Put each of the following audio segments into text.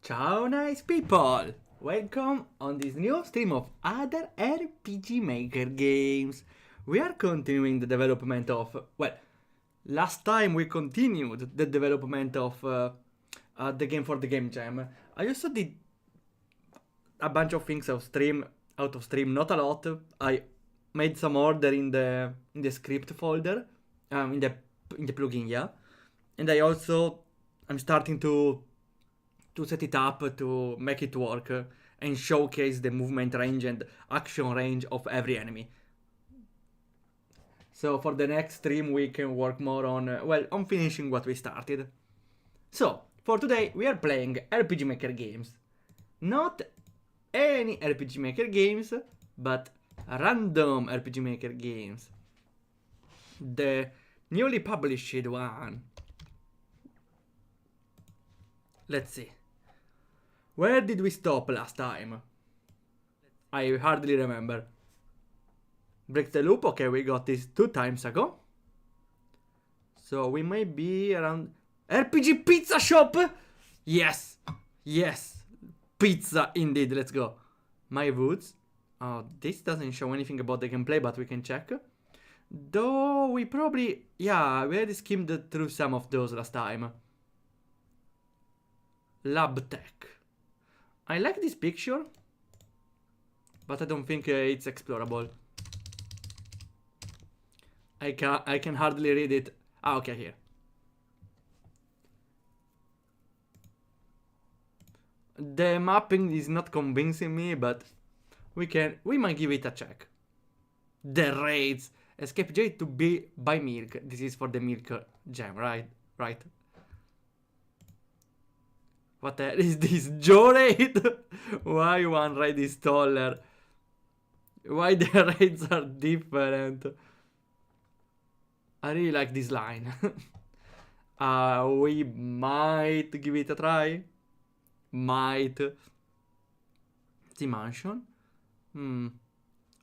Ciao nice people! Welcome on this new stream of other RPG Maker games. We are continuing the development of, well, last time we continued the development of the game for the game jam. I also did a bunch of things out of stream, not a lot. I made some order in the script folder, in the plugin, yeah. And I'm starting to set it up to make it work and showcase the movement range and action range of every enemy. So for the next stream we can work more on, on finishing what we started. So, for today we are playing RPG Maker games. Not any RPG Maker games, but random RPG Maker games. The newly published one. Let's see. Where did we stop last time? I hardly remember. Break the loop, okay, we got this 2 times ago. So we might be around... RPG Pizza Shop! Yes! Yes! Pizza, indeed, let's go. My Woods. Oh, this doesn't show anything about the gameplay, but we can check. Though we probably... Yeah, we already skimmed through some of those last time. Lab Tech. I like this picture, but I don't think it's explorable. I can hardly read it. Ah, okay, here. The mapping is not convincing me, but we might give it a check. The raids. Escape J to be buy milk. This is for the milk gem, right? Right. What the hell is this? Joe raid? Why one raid is taller? Why the raids are different? I really like this line. We might give it a try. Might. The mansion?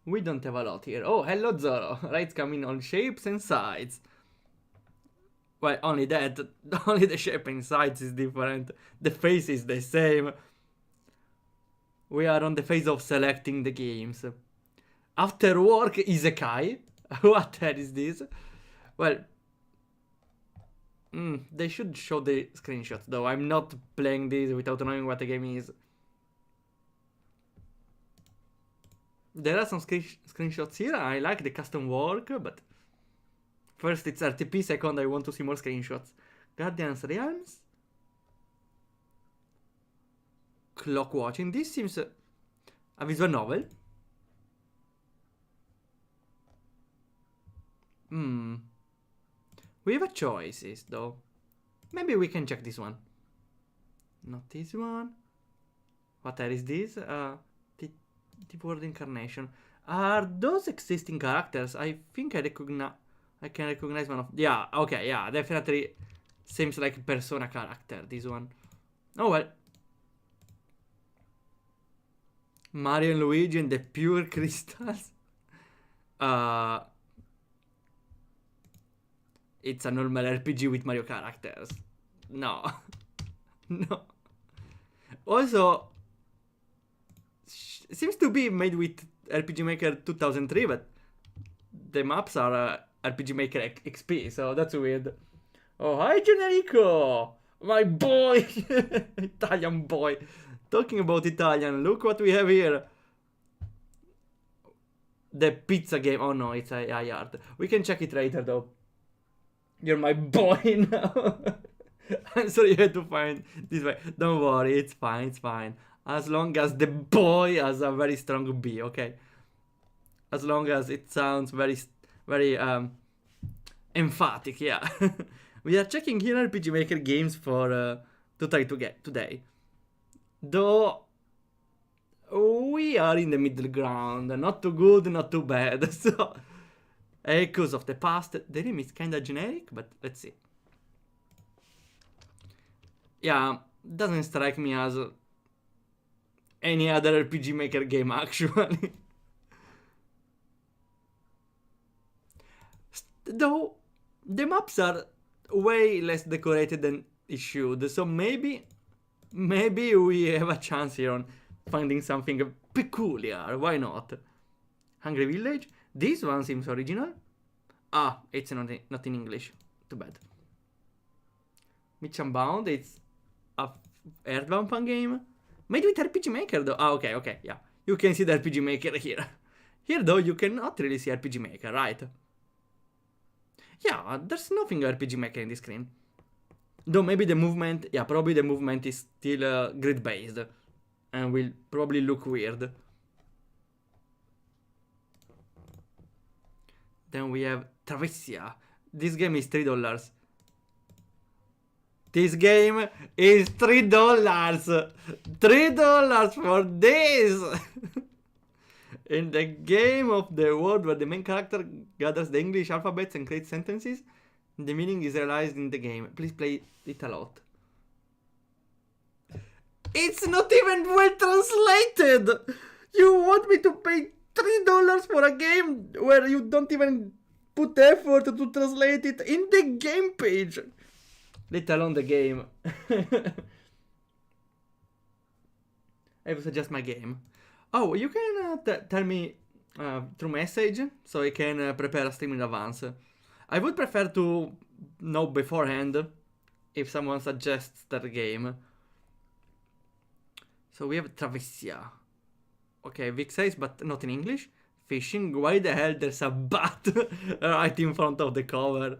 We don't have a lot here. Oh, hello Zoro. Raids come in all shapes and sides. Well, only that. Only the shape and size is different. The face is the same. We are on the phase of selecting the games. After work, Isekai. What the hell is this? Well, they should show the screenshots, though. I'm not playing this without knowing what the game is. There are some screenshots here. I like the custom work, but... First it's RTP, second I want to see more screenshots. Guardian's Realms? Clock Watching. This seems a visual novel. We have a choices though. Maybe we can check this one. Not this one. What else is this? Deep World Incarnation. Are those existing characters? I think I can recognize one of... Yeah, okay, yeah, definitely seems like a Persona character, this one. Oh well. Mario and Luigi and the Pure Crystals. It's a normal RPG with Mario characters. No. No. Also, seems to be made with RPG Maker 2003, but the maps are RPG Maker XP, so that's weird. Oh, hi Generico! My boy! Italian boy. Talking about Italian, look what we have here. The pizza game. Oh no, it's a yard. We can check it later though. You're my boy now. I'm sorry you had to find this way. Don't worry, it's fine, it's fine. As long as the boy has a very strong B, okay? As long as it sounds very emphatic, yeah. We are checking here RPG Maker games for to try to get today. Though we are in the middle ground, not too good, not too bad. So Echoes of the Past. The name is kinda generic, but let's see. Yeah, doesn't strike me as any other RPG Maker game actually. Though the maps are way less decorated than it should, so maybe maybe we have a chance here on finding something peculiar. Why not? Hungry Village. This one seems original. Ah, it's not in English. Too bad. Mitch Unbound. It's a Earthbound fan game. Made with RPG Maker though. Ah, okay, yeah. You can see the RPG Maker here. Here though, you cannot really see RPG Maker, right? Yeah, there's nothing RPG Maker in this screen. Though maybe the movement, yeah, probably the movement is still grid-based. And will probably look weird. Then we have Travesia. This game is $3. This game is $3. $3 for this! In the game of the world where the main character gathers the English alphabets and creates sentences, the meaning is realized in the game. Please play it a lot. It's not even well translated! You want me to pay $3 for a game where you don't even put effort to translate it in the game page? Let alone the game. I will suggest my game. Oh, you can tell me through message, so I can prepare a stream in advance. I would prefer to know beforehand if someone suggests that game. So we have Travesia. Okay, Vic says, but not in English. Fishing. Why the hell there's a bat right in front of the cover?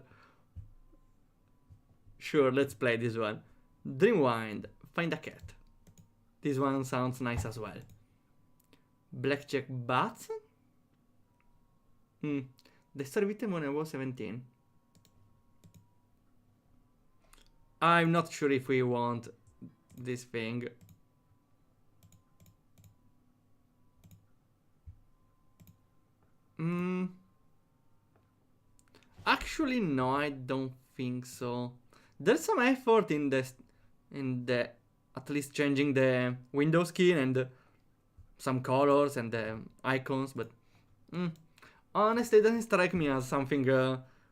Sure, let's play this one. Dreamwind. Find a cat. This one sounds nice as well. Blackjack Bats? They started with them when I was 17. I'm not sure if we want this thing. Actually, no, I don't think so. There's some effort in the at least changing the window skin and some colors and the icons, but honestly, it doesn't strike me as something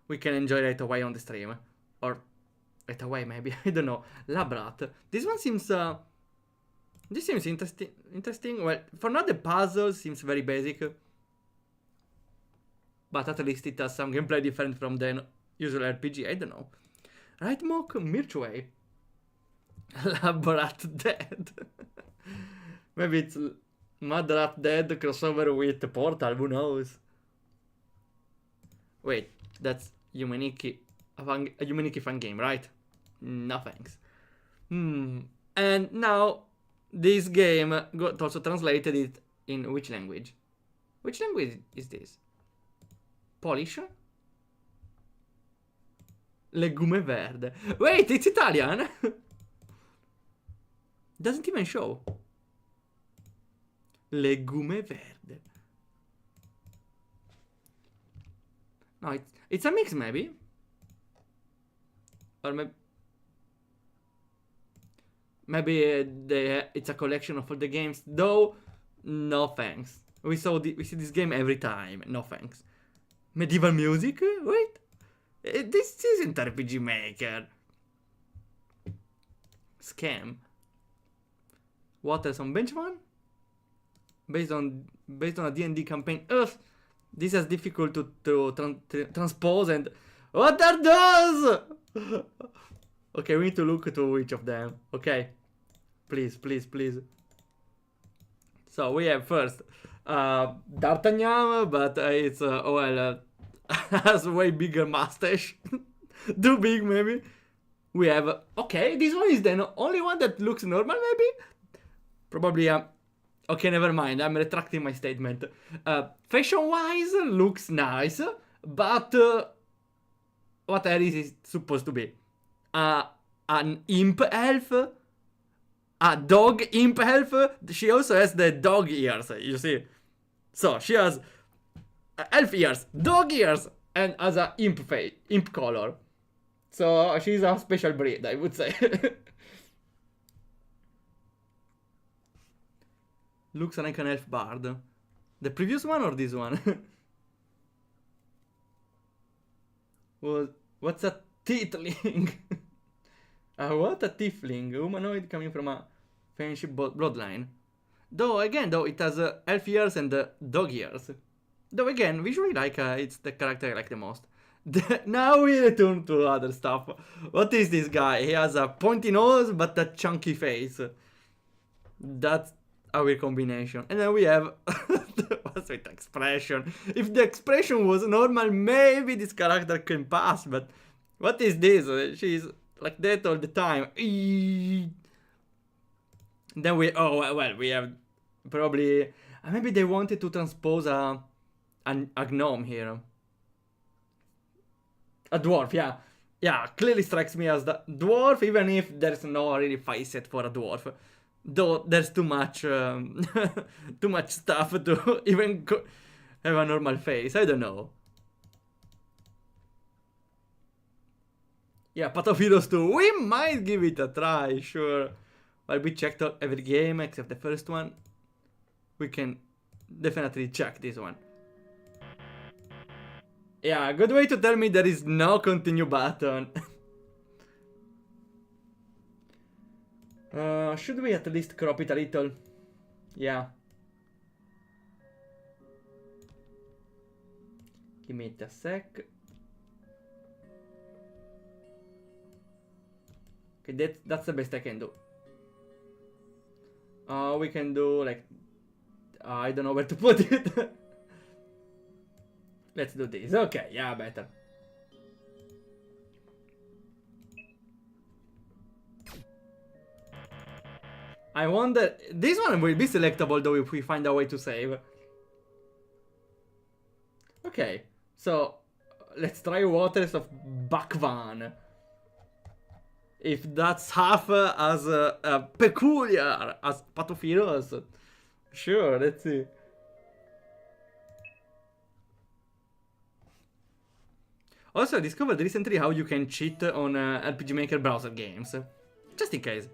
we can enjoy right away on the stream, or right away maybe. I don't know. Labrat. This one seems this seems interesting. Well, for now the puzzle seems very basic, but at least it has some gameplay different from the usual RPG. I don't know. Right, Mock Mirchway. Labrat Dead. Maybe it's Mad Rat Dead crossover with Portal, who knows? Wait, that's Humaniki, a Humaniki fan game, right? No thanks. And now, this game got also translated it in which language? Which language is this? Polish? Legume Verde. Wait, it's Italian? Doesn't even show. Legume Verde. No, it's a mix maybe. Or maybe it's a collection of all the games. Though, no thanks. We see this game every time. No thanks. Medieval music? Wait. This isn't RPG Maker. Scam. Waters on Bench One? Based on a D&D campaign. Ugh, this is difficult to transpose and... What are those? Okay, we need to look to each of them. Okay. Please. So we have first D'Artagnan, but it's has way bigger mustache. Too big maybe. We have, okay, this one is the only one that looks normal maybe. Probably okay, never mind, I'm retracting my statement. Fashion wise looks nice, but what is it supposed to be? An imp elf? A dog imp elf? She also has the dog ears, you see. So she has elf ears, dog ears, and has a imp color. So she's a special breed, I would say. Looks like an elf bard. The previous one or this one? What's a tiefling? What a tiefling, humanoid coming from a friendship bloodline. Though it has elf ears and dog ears. Though again, visually it's the character I like the most. Now we return to other stuff. What is this guy? He has a pointy nose but a chunky face. That's a weird combination. And then we have what's with expression? If the expression was normal, maybe this character can pass, but what is this? She's like that all the time. Then we we have probably maybe they wanted to transpose a gnome here. A dwarf, yeah. Yeah, clearly strikes me as the dwarf, even if there's no really face set for a dwarf. Though there's too much too much stuff to even have a normal face. I don't know. Yeah, Path of Heroes 2. We might give it a try, sure. Well, we checked out every game except the first one. We can definitely check this one. Yeah, good way to tell me there is no continue button. Should we at least crop it a little? Yeah. Give me a sec. Okay, that's the best I can do. We can do like... I don't know where to put it. Let's do this. Okay, yeah, better. I wonder... This one will be selectable though if we find a way to save. Okay, so... Let's try Waters of Bakvan. If that's half as peculiar as Path of Heroes. Sure, let's see. Also, I discovered recently how you can cheat on RPG Maker browser games. Just in case.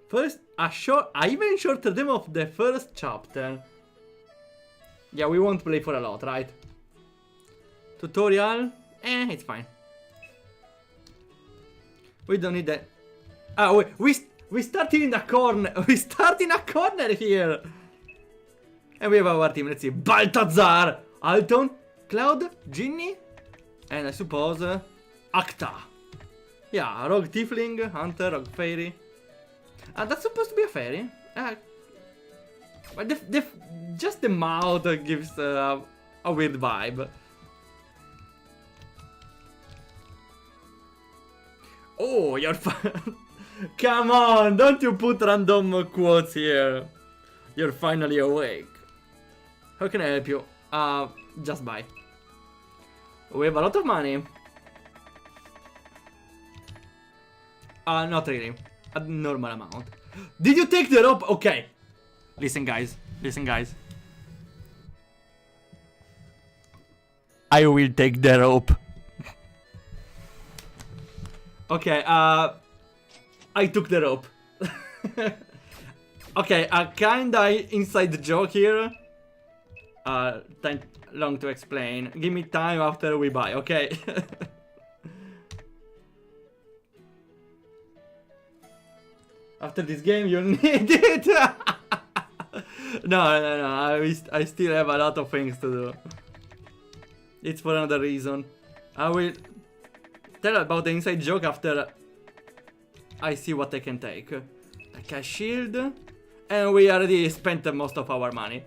First, a even shorter demo of the first chapter. Yeah, we won't play for a lot, right? Tutorial? It's fine. We don't need that. Oh, we started in a corner. We start in a corner here. And we have our team. Let's see. Baltazar, Alton, Cloud, Ginny, and I suppose Acta. Yeah, Rogue Tiefling, Hunter, Rogue Fairy. That's supposed to be a fairy. But just the mouth gives a weird vibe. Oh, you're come on, don't you put random quotes here. You're finally awake. How can I help you? Just buy. We have a lot of money. Not really. A normal amount. Did you take the rope? Okay. Listen, guys. Listen, guys. I will take the rope. Okay, I took the rope. Okay, a kinda inside joke here. Long to explain. Give me time after we buy, okay? After this game, you'll need it. No. I still have a lot of things to do. It's for another reason. I will tell about the inside joke after I see what I can take. Like a shield. And we already spent most of our money.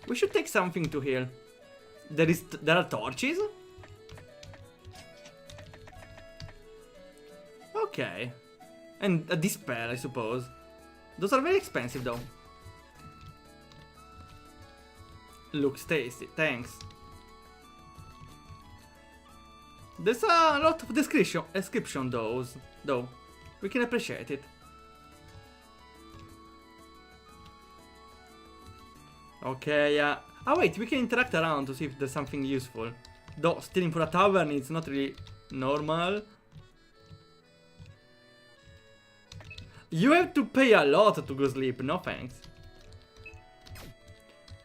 We should take something to heal. There are torches? Okay. And a dispel, I suppose. Those are very expensive though. Looks tasty, thanks. There's a lot of description though. We can appreciate it. Okay, yeah. Oh wait, we can interact around to see if there's something useful. Though stealing for a tavern is not really normal. You have to pay a lot to go sleep, no thanks.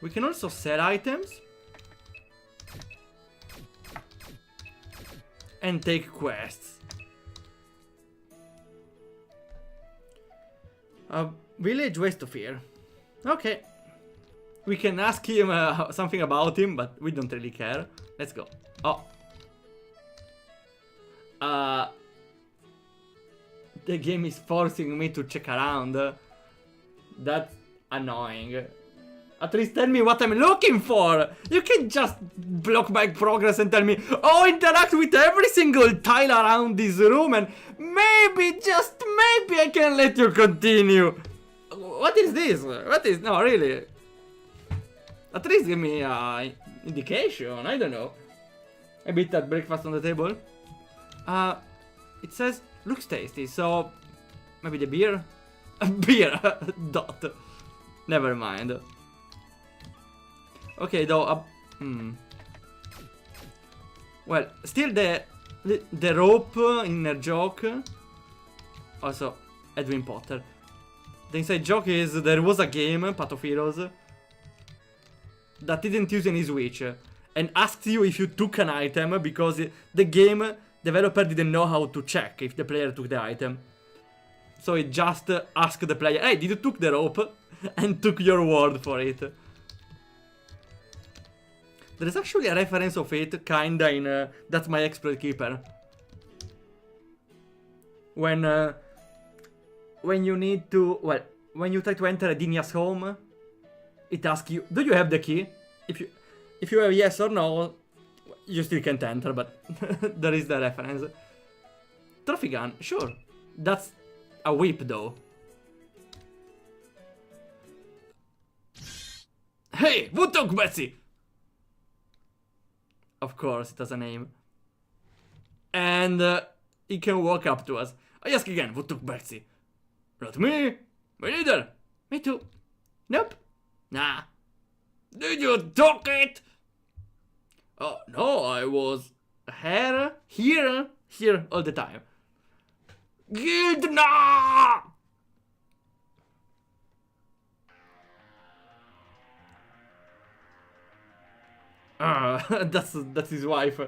We can also sell items. and take quests. Village West of here. Okay. We can ask him something about him, but we don't really care. Let's go. Oh. The game is forcing me to check around. That's annoying. At least tell me what I'm looking for. You can just block my progress and tell me, oh, interact with every single tile around this room and maybe, just maybe I can let you continue. What is this? What is, no, really? At least give me an indication, I don't know. A bit at breakfast on the table. It says, looks tasty, so maybe the beer? Beer, dot. Never mind. Okay, though, well, still the rope inner joke. Also, Edwin Potter. The inside joke is there was a game, Path of Heroes, that didn't use any switch and asked you if you took an item because the game developer didn't know how to check if the player took the item. So it just asked the player, hey, did you took the rope? And took your word for it. There is actually a reference of it, kinda, in That's My Exploit Keeper. When you need to, well, when you try to enter Adinia's home, it asks you, do you have the key? If you have yes or no, you still can't enter, but there is the reference. Trophy gun, sure. That's a whip, though. Hey, who took Betsy? Of course, it has a name. And he can walk up to us. I ask again, who took Betsy? Not me. Me neither. Me too. Nope. Nah. Did you took it? Oh, no, I was here all the time. Guild, nah! That's his wife.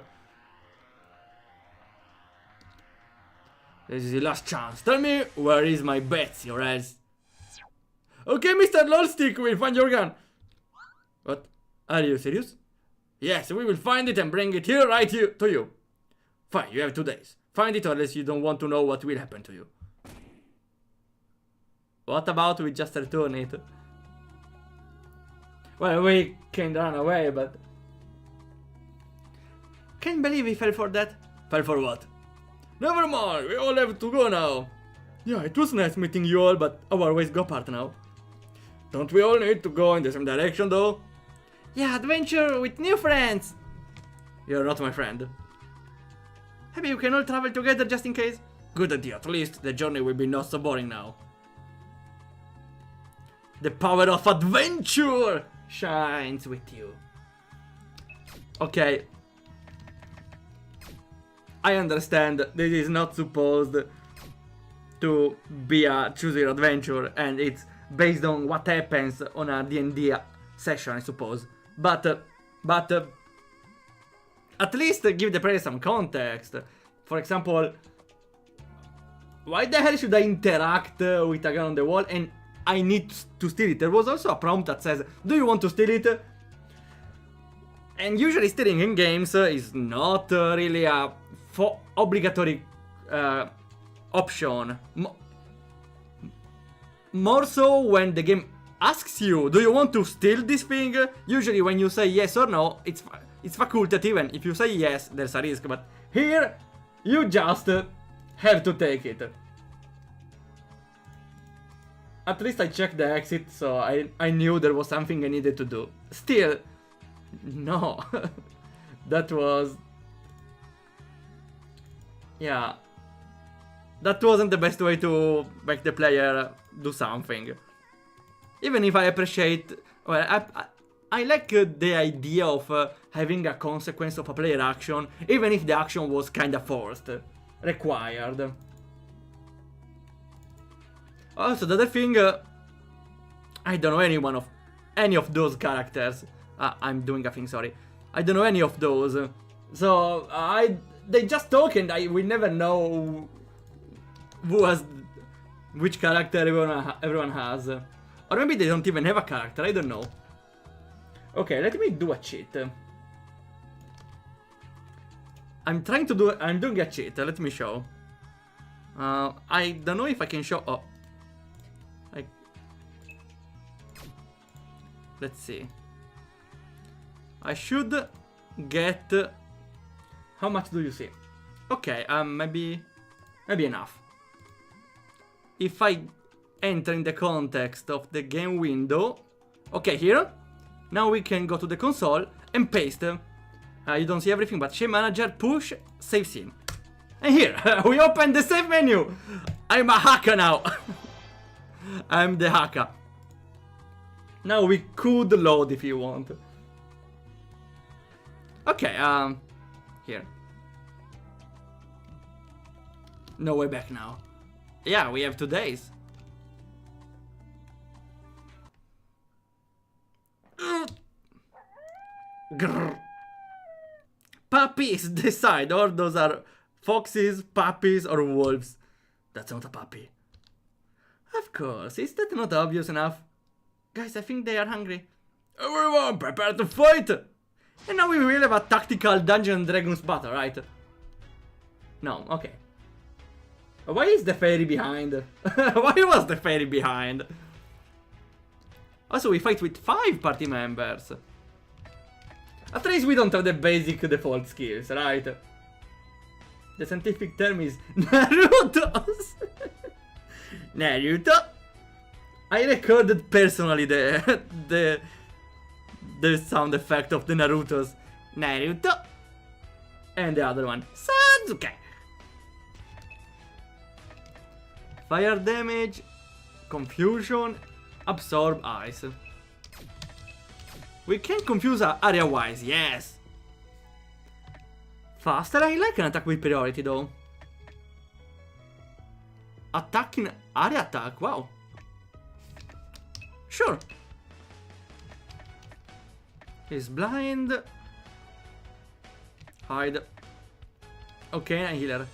This is the last chance. Tell me, where is my Betsy, or else... Okay, Mr. Lolstick, we'll find your gun. What? Are you serious? Yes, we will find it and bring it here right here to you. Fine, you have 2 days. Find it or else you don't want to know what will happen to you. What about we just return it? Well, we can run away, but... Can't believe we fell for that. Fell for what? Never mind, we all have to go now. Yeah, it was nice meeting you all, but our ways go apart now. Don't we all need to go in the same direction, though? Yeah, adventure with new friends. You're not my friend. Maybe you can all travel together just in case? Good idea, at least the journey will be not so boring now. The power of adventure shines with you. Okay. I understand this is not supposed to be a choose your adventure and it's based on what happens on a D&D session, I suppose. But at least give the player some context. For example, why the hell should I interact with a gun on the wall and I need to steal it? There was also a prompt that says, do you want to steal it? And usually stealing in games is not really a obligatory option. More so when the game asks you, do you want to steal this thing? Usually when you say yes or no, it's facultative, and if you say yes, there's a risk. But here, you just have to take it. At least I checked the exit, so I knew there was something I needed to do. Still, no. That was... yeah. That wasn't the best way to make the player do something. Even if I appreciate... well, I like the idea of having a consequence of a player action, even if the action was kinda forced, required. Also, the other thing, I don't know any of those characters. I'm doing a thing, sorry. I don't know any of those. So, they just talk and we never know who has which character everyone has. Or maybe they don't even have a character, I don't know. Okay, let me do a cheat. I'm doing a cheat, let me show. I don't know if I can show, let's see. I should get, how much do you see? Okay, maybe enough. If I enter in the context of the game window, okay, here, now we can go to the console and paste. You don't see everything, but Shape Manager, push, save scene. And here, we open the save menu. I'm a hacker now. I'm the hacker. Now we could load if you want. Okay, here. No way back now. Yeah, we have 2 days. Grrr. Puppies decide, or those are foxes, puppies, or wolves. That's not a puppy. Of course, is that not obvious enough? Guys, I think they are hungry. Everyone, prepare to fight! And now we will have a tactical Dungeons & Dragons battle, right? No, okay. Why is the fairy behind? Why was the fairy behind? Also, we fight with 5 party members. At least we don't have the basic default skills, right? The scientific term is Naruto's. Naruto. I recorded personally the sound effect of the Naruto's. Naruto. And the other one, Sasuke. Fire damage, confusion, absorb ice. We can confuse area-wise, yes. Faster, I like an attack with priority though. Attack in area attack, wow. Sure. He's blind. Hide. Okay, a healer.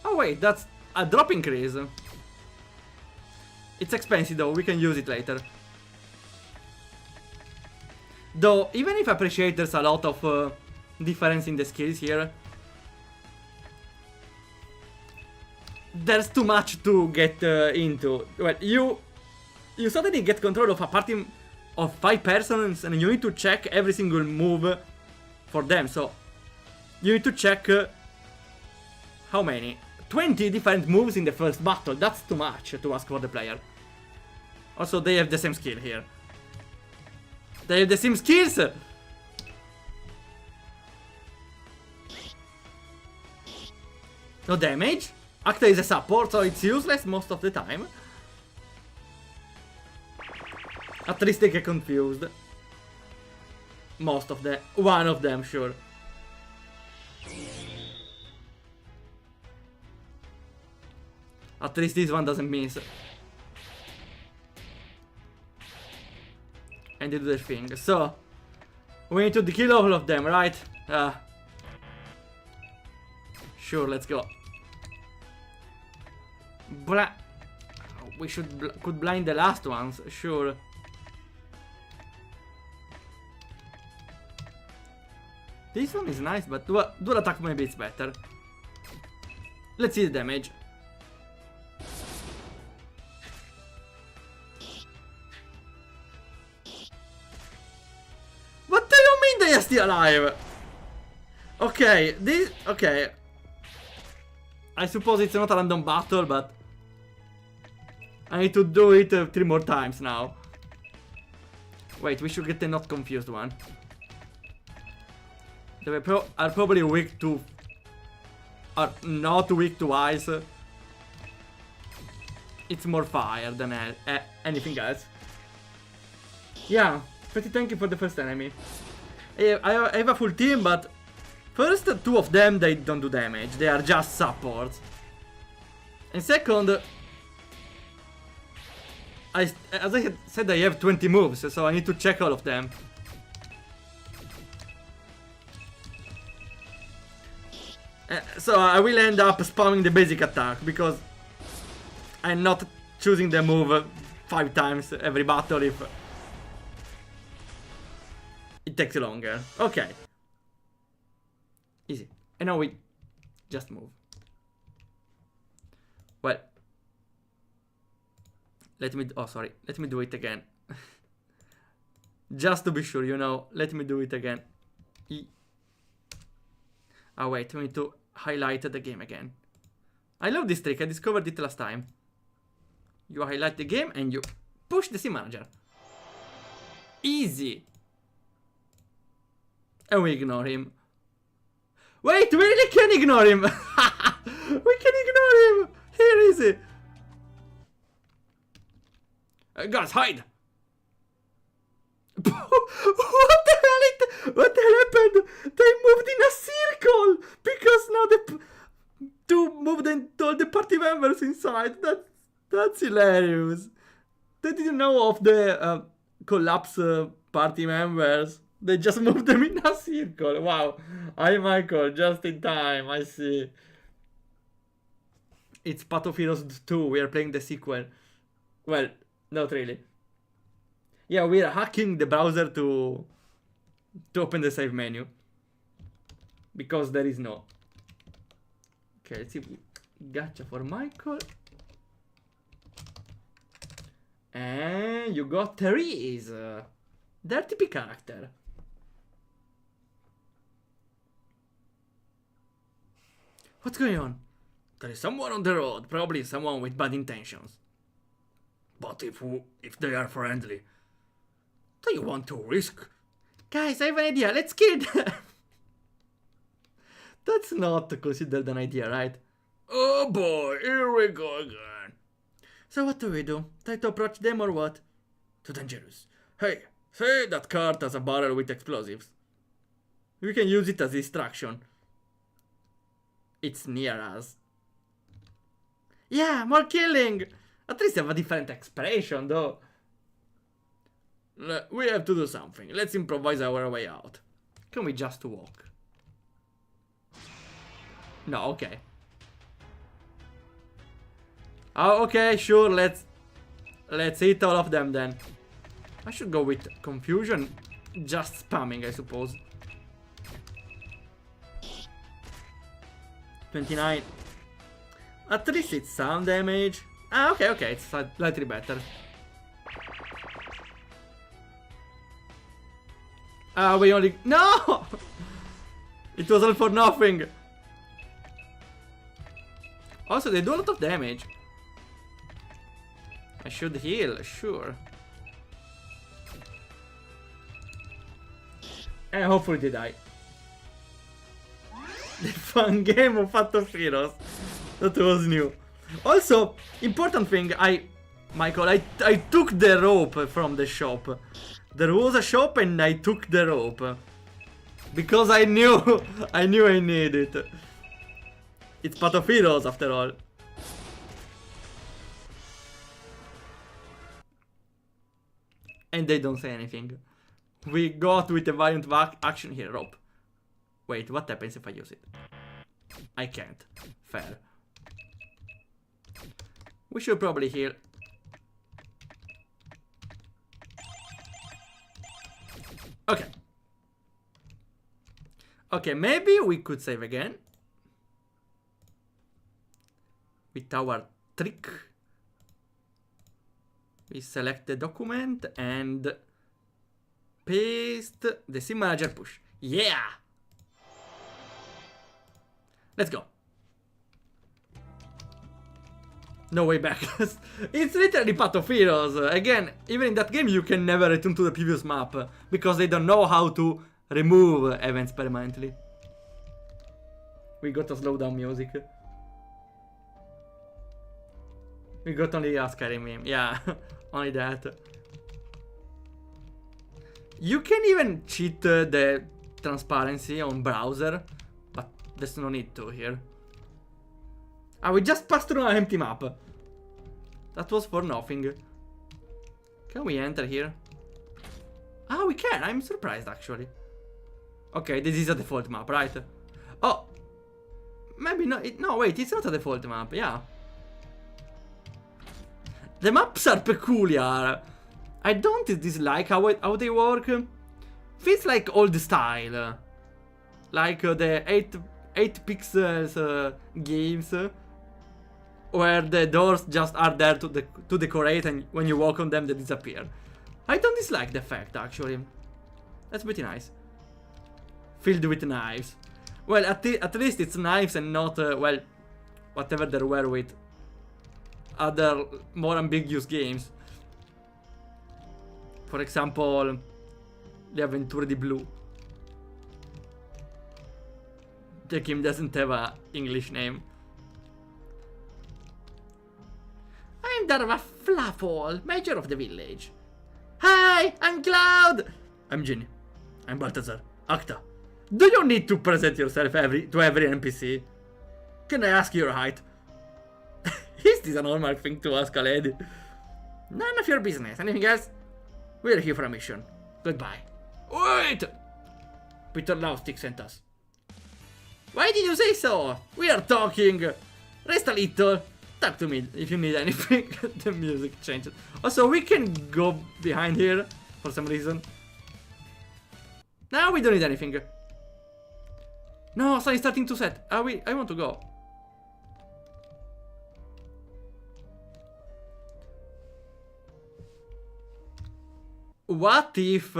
Oh wait, that's a drop increase. It's expensive though, we can use it later. Though, even if I appreciate there's a lot of difference in the skills here, there's too much to get into. Well, you suddenly get control of a party of 5 persons and you need to check every single move for them. So, you need to check how many? 20 different moves in the first battle. That's too much to ask for the player. Also, they have the same skill here. They have the same skills! No damage. Acta is a support, so it's useless most of the time. At least they get confused. Most of them. One of them, sure. At least this one doesn't miss. And they do their thing. So, we need to kill all of them, right? Sure, let's go. We could blind the last ones, sure. This one is nice, but dual attack maybe it's better. Let's see the damage. What do you mean they are still alive? Okay, okay. I suppose it's not a random battle, but I need to do it 3 more times now. Wait, we should get the not confused one. They are probably weak to... are not weak to ice. It's more fire than anything else. Yeah, pretty tanky for the first enemy. I have a full team, but first 2 of them, they don't do damage. They are just supports. And second, as I said, I have 20 moves, so I need to check all of them. So I will end up spamming the basic attack because I'm not choosing the move 5 times every battle if it takes longer. Okay. Easy. And now we just move. Well. Let me do it again. Just to be sure, you know. Let me do it again. Oh wait, we need to highlight the game again. I love this trick, I discovered it last time. You highlight the game and you push the sim manager. Easy. And we ignore him. Wait, we really can ignore him. We can ignore him. Here is it. Guys, hide. What happened? They moved in a circle because now the two moved all the party members inside. That's hilarious. They didn't know of the collapse party members. They just moved them in a circle. Wow. Hi Michael, just in time. I see. It's Path of Heroes 2. We are playing the sequel. Well, not really. Yeah, we are hacking the browser to open the save menu. Because there is no. Okay, let's see. Gacha for Michael. And you got Therese. Dirty P character. What's going on? There is someone on the road. Probably someone with bad intentions. But if they are friendly, do you want to risk? Guys, I have an idea. Let's kill them. That's not considered an idea, right? Oh boy, here we go again. So what do we do? Try to approach them or what? Too dangerous. Hey, say that cart has a barrel with explosives. We can use it as distraction. It's near us. Yeah, more killing! At least you have a different expression, though. We have to do something. Let's improvise our way out. Can we just walk? No, okay. Oh, okay, sure, let's hit all of them then. I should go with confusion. Just spamming, I suppose. 29. At least it's sound damage. Ah, okay, it's slightly better. We only... No! It was all for nothing. Also, they do a lot of damage. I should heal, sure. And hopefully they die. The fun game of Path of Heroes. That was new. Also, important thing, Michael, I took the rope from the shop. There was a shop and I took the rope. Because I knew I need it. It's Path of Heroes after all. And they don't say anything. We got with a variant action here, rope. Wait, what happens if I use it? I can't. Fair. We should probably heal. Okay. Okay, maybe we could save again. With our trick. We select the document and paste the sim manager push. Yeah! Let's go. No way back. It's literally Path of Heroes. Again, even in that game you can never return to the previous map because they don't know how to remove events permanently. We got a slowdown music. We got only a scary meme. Yeah, only that. You can even cheat the transparency on browser, but there's no need to here. Ah, we just passed through an empty map. That was for nothing. Can we enter here? Ah, we can. I'm surprised, actually. Okay, this is a default map, right? Oh! Maybe not. No, wait, it's not a default map, yeah. The maps are peculiar. I don't dislike how they work. Feels like old style. Like the 8 pixels games. Where the doors just are there to decorate, and when you walk on them they disappear. I don't dislike the effect, actually. That's pretty nice. Filled with knives. Well, at least it's knives and not, well, whatever there were with other more ambiguous games. For example, Le Avventure di Blue. The game doesn't have an English name. I'm Darva Flaffle, Major of the village. Hi, I'm Cloud! I'm Ginny. I'm Balthazar. Acta. Do you need to present yourself to every NPC? Can I ask your height? Is this a normal thing to ask a lady? None of your business. Anything else? We're here for a mission. Goodbye. Wait! Peter Laustic sent us. Why did you say so? We are talking. Rest a little. Talk to me if you need anything. The music changes. Also, we can go behind here for some reason. Now we don't need anything. No, sun is starting to set. I want to go. What if...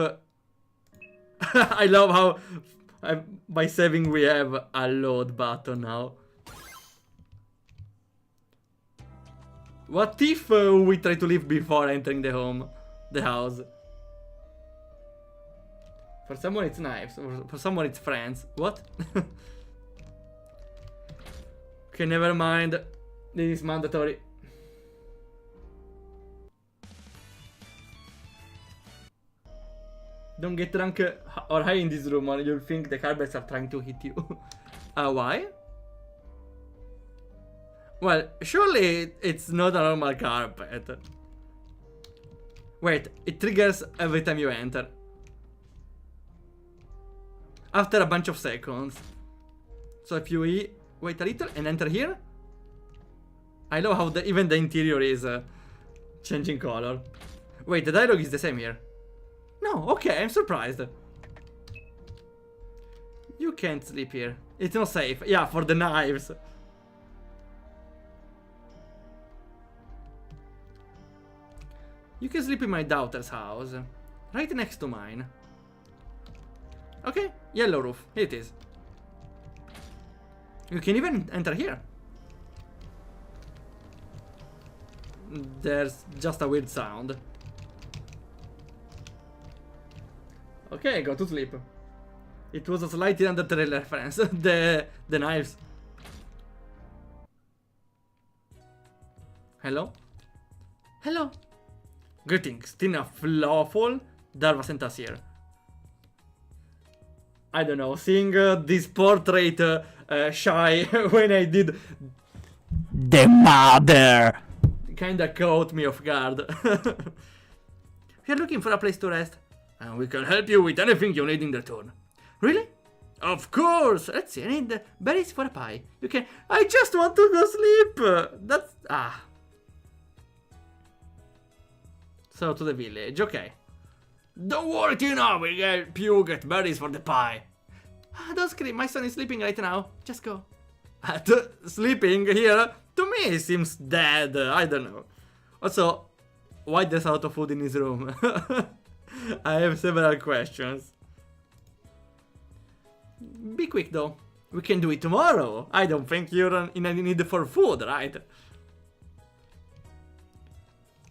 I love how by saving we have a load button now. What if we try to leave before entering the house? For someone it's knives, for someone it's friends. What? Okay, never mind. This is mandatory. Don't get drunk or high in this room or you'll think the carpets are trying to hit you. Why? Well, surely it's not a normal carpet. Wait, it triggers every time you enter. After a bunch of seconds. So if you wait a little and enter here. I love how even the interior is changing color. Wait, the dialogue is the same here. No, okay, I'm surprised. You can't sleep here. It's not safe. Yeah, for the knives. You can sleep in my daughter's house. Right next to mine. Okay, yellow roof. Here it is. You can even enter here. There's just a weird sound. Okay, go to sleep. It was a slightly under the reference. the knives. Hello? Hello. Greetings, Tina Flawful. Darva sent us here. I don't know, seeing this portrait shy when I did the mother kinda caught me off guard. We're looking for a place to rest, and we can help you with anything you need in return. Really? Of course! Let's see, I need berries for a pie. You can... I just want to go sleep! That's... So, to the village, okay. Don't worry, Tina, we'll help you get berries for the pie. Don't scream, my son is sleeping right now. Just go. Sleeping here? To me, seems dead. I don't know. Also, why there's a lot of food in his room? I have several questions. Be quick, though. We can do it tomorrow. I don't think you're in any need for food, right?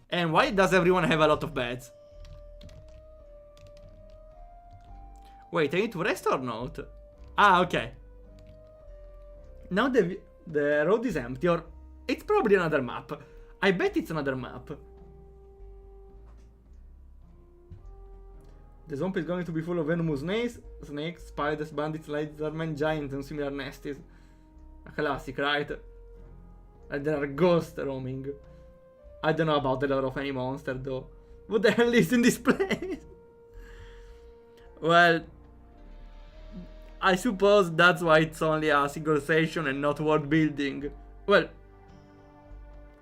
And why does everyone have a lot of beds? Wait, I need to rest or not? Okay. Now the road is empty, or it's probably another map. I bet it's another map. The swamp is going to be full of venomous snakes, spiders, bandits, lizardmen, giants, and similar nasties. A classic, right? And there are ghosts roaming. I don't know about the lore of any monster, though. What the hell is in this place? Well, I suppose that's why it's only a single session and not world building. Well,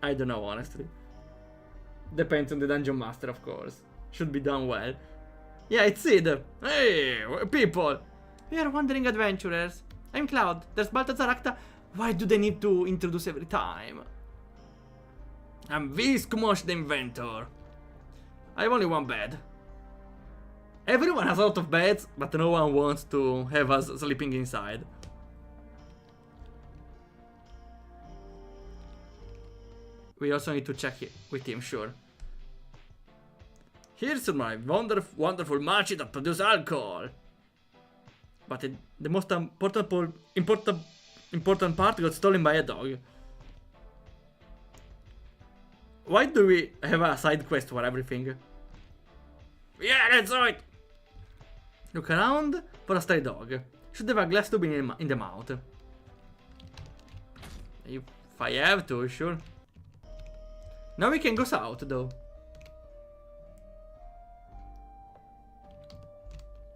I don't know honestly. Depends on the dungeon master, of course. Should be done well. Yeah, it's Sid. Hey, people. We are wandering adventurers. I'm Cloud. There's Balthazar Acta. Why do they need to introduce every time? I'm Viskumosh the inventor. I have only one bed. Everyone has a lot of beds, but no one wants to have us sleeping inside. We also need to check it with him, sure. Here's my wonderful machine that produces alcohol. But the most important part got stolen by a dog. Why do we have a side quest for everything? Yeah, let's do it! Look around for a stray dog. Should have a glass tube in the mouth. If I have to, sure. Now we can go south, though.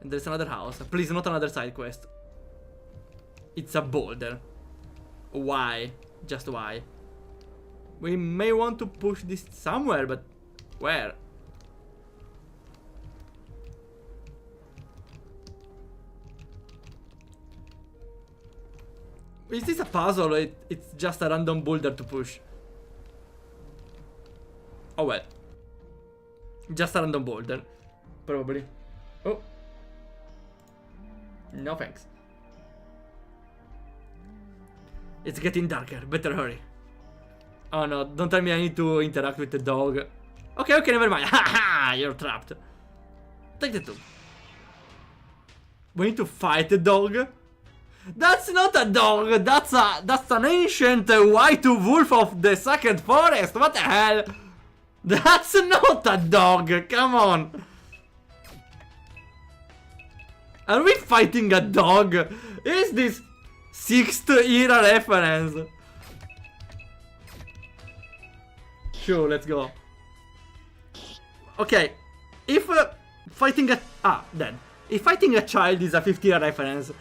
And there's another house. Please, not another side quest. It's a boulder. Why? Just why? We may want to push this somewhere, but where? Is this a puzzle or it's just a random boulder to push? Oh well. Just a random boulder. Probably. Oh. No thanks. It's getting darker. Better hurry. Oh no, don't tell me I need to interact with the dog. Okay, never mind. Haha, you're trapped. Take the tube. We need to fight the dog? That's not a dog, that's an ancient white wolf of the sacred forest. What the hell? That's not a dog, come on. Are we fighting a dog? Is this 6th era reference? Sure, let's go. Okay, if fighting a... dead. If fighting a child is a 5th era reference,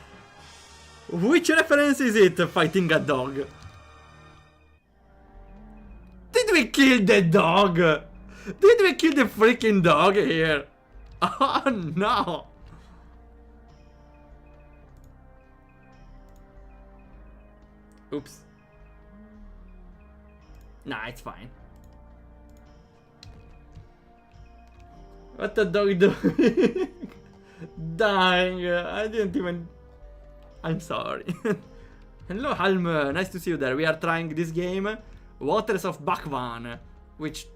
which reference is it, fighting a dog? Did we kill the dog? Did we kill the freaking dog here? Oh no! Oops. Nah, it's fine. What the dog doing? Dying. I didn't even... I'm sorry. Hello, Halm. Nice to see you there. We are trying this game, Waters of Bakwan, which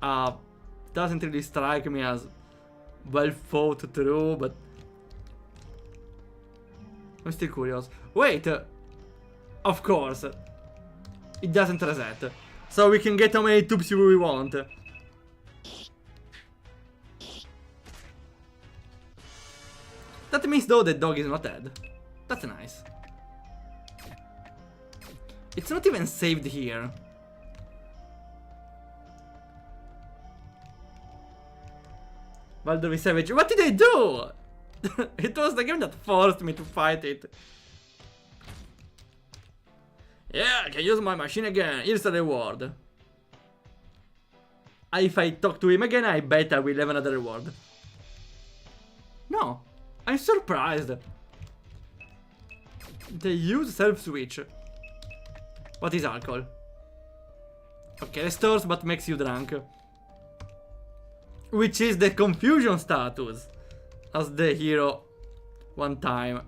doesn't really strike me as well thought through, but I'm still curious. Wait, of course, it doesn't reset, so we can get how many tubes we want. That means though the dog is not dead. That's nice. It's not even saved here. Waldorf Savage. What did I do? It was the game that forced me to fight it. Yeah, I can use my machine again. Here's the reward. If I talk to him again, I bet I will have another reward. No. I'm surprised. They use self-switch. What is alcohol? Okay, restores but makes you drunk. Which is the confusion status, as the hero one time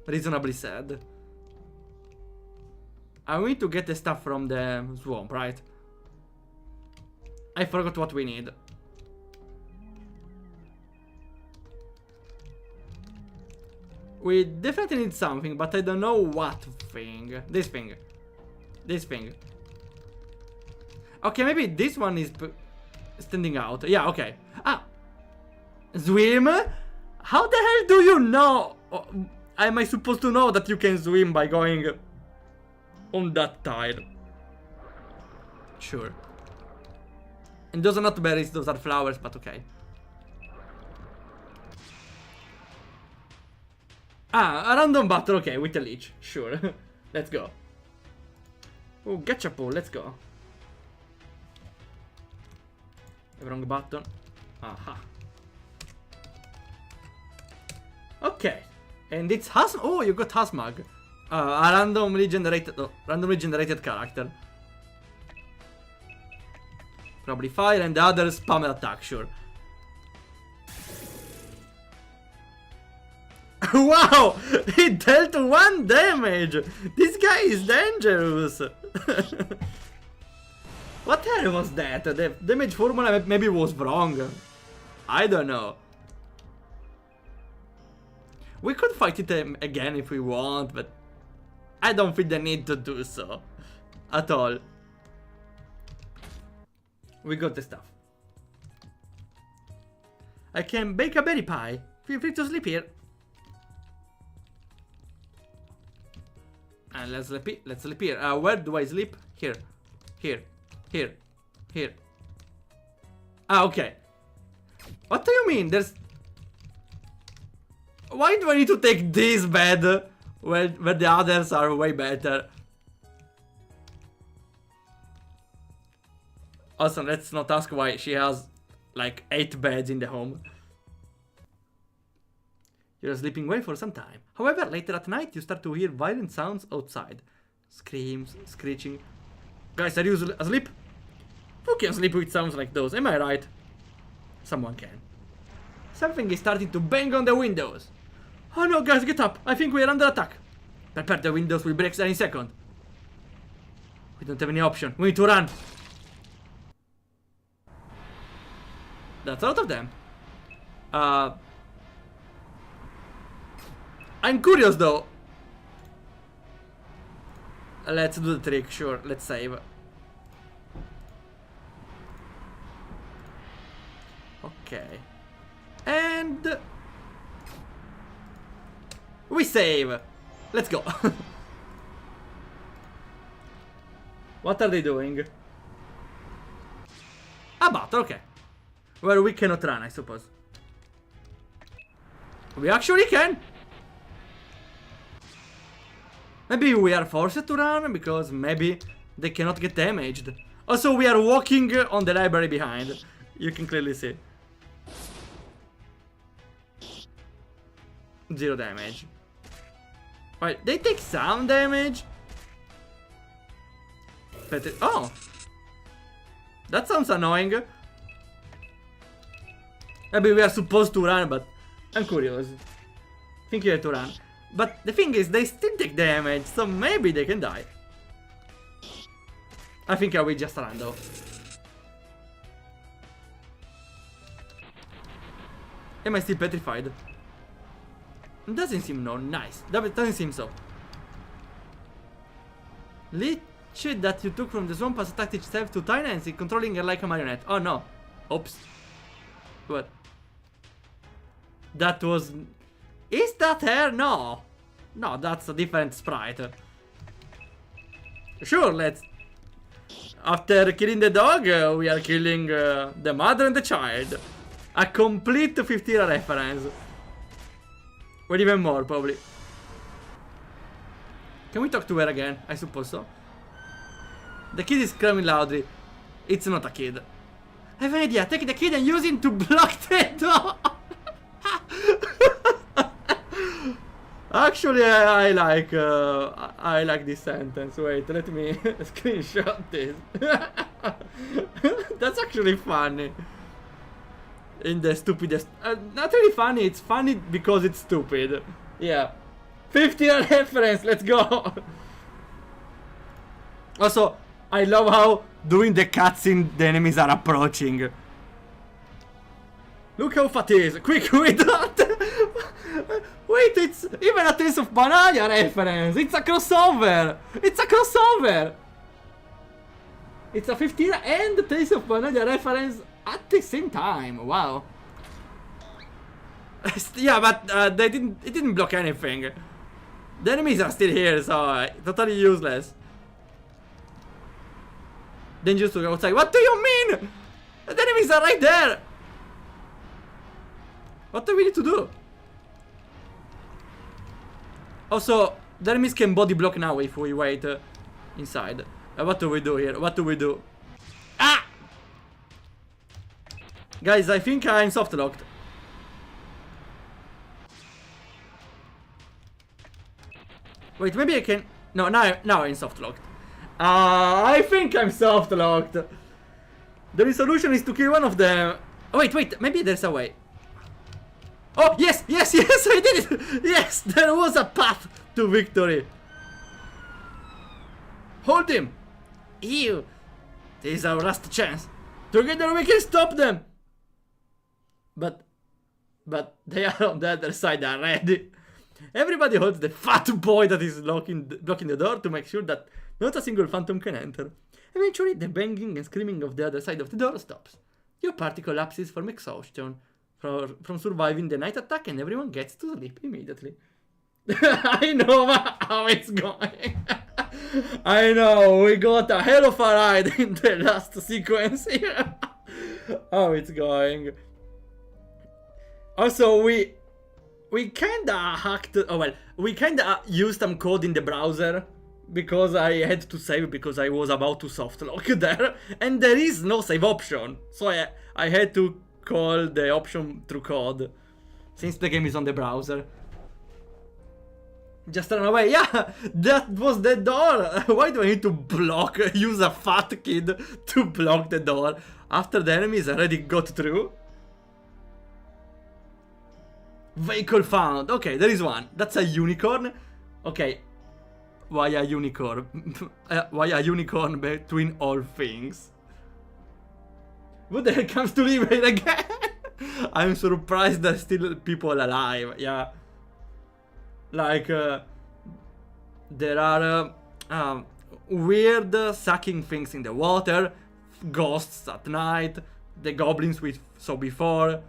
reasonably said. I need to get the stuff from the swamp, right? I forgot what we need. We definitely need something, but I don't know what thing. This thing. This thing. Okay, maybe this one is standing out. Yeah, okay. Ah! Swim? How the hell do you know? Am I supposed to know that you can swim by going on that tile? Sure. And those are not berries, those are flowers, but okay. Ah, a random battle, okay, with a leech. Sure. Let's go. Oh, gachapon, let's go. Wrong button. Aha. Okay. And it's Hasmag. Oh, you got Hasmag. A randomly generated character. Probably fire and the other spam attack, sure. Wow! He dealt 1 damage! This guy is dangerous! What the hell was that? The damage formula maybe was wrong. I don't know. We could fight it again if we want, but I don't feel the need to do so. At all. We got the stuff. I can bake a berry pie. Feel free to sleep here. And let's sleep here. Where do I sleep? Here. Here. Here. Here. Ah, okay. What do you mean? There's... Why do I need to take this bed where the others are way better? Also, let's not ask why she has like 8 beds in the home. You're sleeping well for some time. However, later at night you start to hear violent sounds outside. Screams, screeching. Guys, are you asleep? Who can sleep with sounds like those? Am I right? Someone can. Something is starting to bang on the windows. Oh no, guys, get up. I think we are under attack. Prepare, the windows will break any second. We don't have any option. We need to run. That's a lot of them. I'm curious though. Let's do the trick, sure. Let's save. Okay. And we save. Let's go. What are they doing? A battle, okay. Where we cannot run, I suppose. We actually can. Maybe we are forced to run because maybe they cannot get damaged. Also, we are walking on the library behind. You can clearly see. 0 damage. Wait, they take some damage? But oh! That sounds annoying. Maybe we are supposed to run, but I'm curious. Think you have to run. But the thing is, they still take damage, so maybe they can die. I think I will just run though. Am I still petrified? Doesn't seem no nice. Doesn't seem so. Leech that you took from the swamp has attacked itself to tiny and controlling her like a marionette. Oh no. Oops. What? That was... Is that her? No. No, that's a different sprite. Sure, let's... After killing the dog, we are killing the mother and the child. A complete 50-year reference. Or even more, probably. Can we talk to her again? I suppose so. The kid is screaming loudly. It's not a kid. I have an idea. Take the kid and use him to block the door. Actually, I like this sentence. Wait, let me screenshot this. That's actually funny. In the stupidest... not really funny, it's funny because it's stupid. Yeah. 50-year reference, let's go! Also, I love how during the cutscene the enemies are approaching. Look how fat he is. Quick, we don't... Wait, it's even a Tales of Banana reference! It's a crossover! It's a crossover! It's a 50-year and Tales of Banana reference at the same time. Wow. Yeah, but it didn't block anything. The enemies are still here, so totally useless. Dangerous to go outside. What do you mean? The enemies are right there. What do we need to do? Also, the enemies can body block now if we wait inside. What do we do here? What do we do? Ah! Guys, I think I'm soft locked. Wait, maybe I can... No, now I'm soft locked. I think I'm soft locked. The solution is to kill one of them. Oh, wait, maybe there's a way. Oh, yes, I did it! Yes, there was a path to victory. Hold him! Ew! This is our last chance. Together we can stop them! But they are on the other side already. Everybody holds the fat boy that is blocking the door to make sure that not a single phantom can enter. Eventually, the banging and screaming of the other side of the door stops. Your party collapses from exhaustion, from surviving the night attack, and everyone gets to sleep immediately. I know how it's going. I know, we got a hell of a ride in the last sequence here. How it's going. Also, we kinda hacked, we kinda used some code in the browser because I had to save because I was about to softlock there, and there is no save option, so I had to call the option through code, since the game is on the browser. Just run away. Yeah, that was the door. Why do I need to use a fat kid to block the door after the enemies already got through? Vehicle found. Okay, there is one. That's a unicorn. Okay. Why a unicorn? Why a unicorn between all things? What the hell comes to live here again? I'm surprised there's still people alive. Yeah. Like, there are weird sucking things in the water, ghosts at night, the goblins we saw before.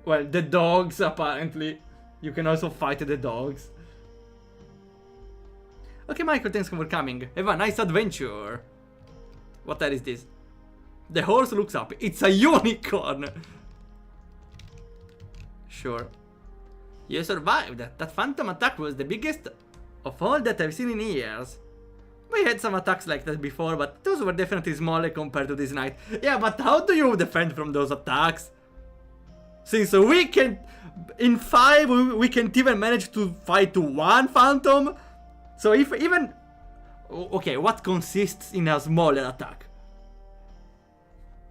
Well, the dogs, apparently. You can also fight the dogs. Okay, Michael, thanks for coming. Have a nice adventure. What the hell is this? The horse looks up. It's a unicorn. Sure. You survived. That phantom attack was the biggest of all that I've seen in years. We had some attacks like that before, but those were definitely smaller compared to this night. Yeah, but how do you defend from those attacks? Since we can... In 5, we can't even manage to fight one phantom. So if even... Okay, what consists in a smaller attack?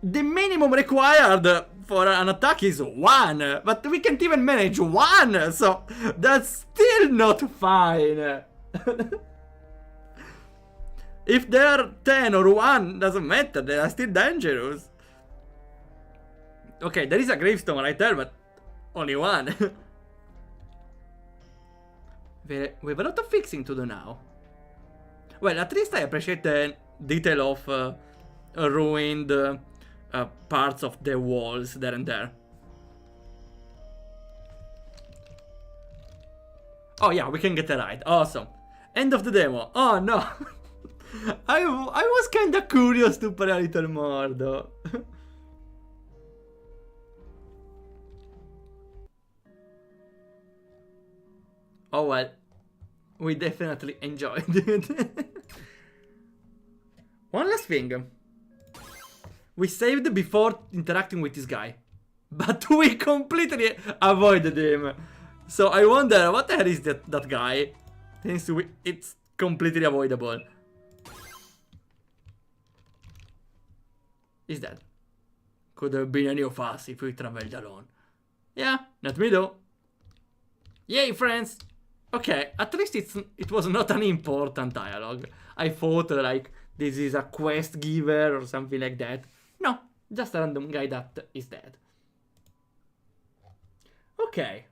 The minimum required for an attack is 1, but we can't even manage 1, so that's still not fine. If they're 10 or 1, doesn't matter, they are still dangerous. Okay, there is a gravestone right there, but only 1. We have a lot of fixing to do now. Well, at least I appreciate the detail of ruined parts of the walls there and there. Oh yeah, we can get a ride. Awesome. End of the demo. Oh no. I was kinda curious to play a little more though. Oh well. We definitely enjoyed it. One last thing. We saved before interacting with this guy, but we completely avoided him. So I wonder what the hell is that guy, since it's completely avoidable. He's dead. Could have been any of us if we traveled alone. Yeah, not me though. Yay, friends! Okay, at least it was not an important dialogue. I thought like this is a quest giver or something like that. No, just a random guy that is dead. Okay.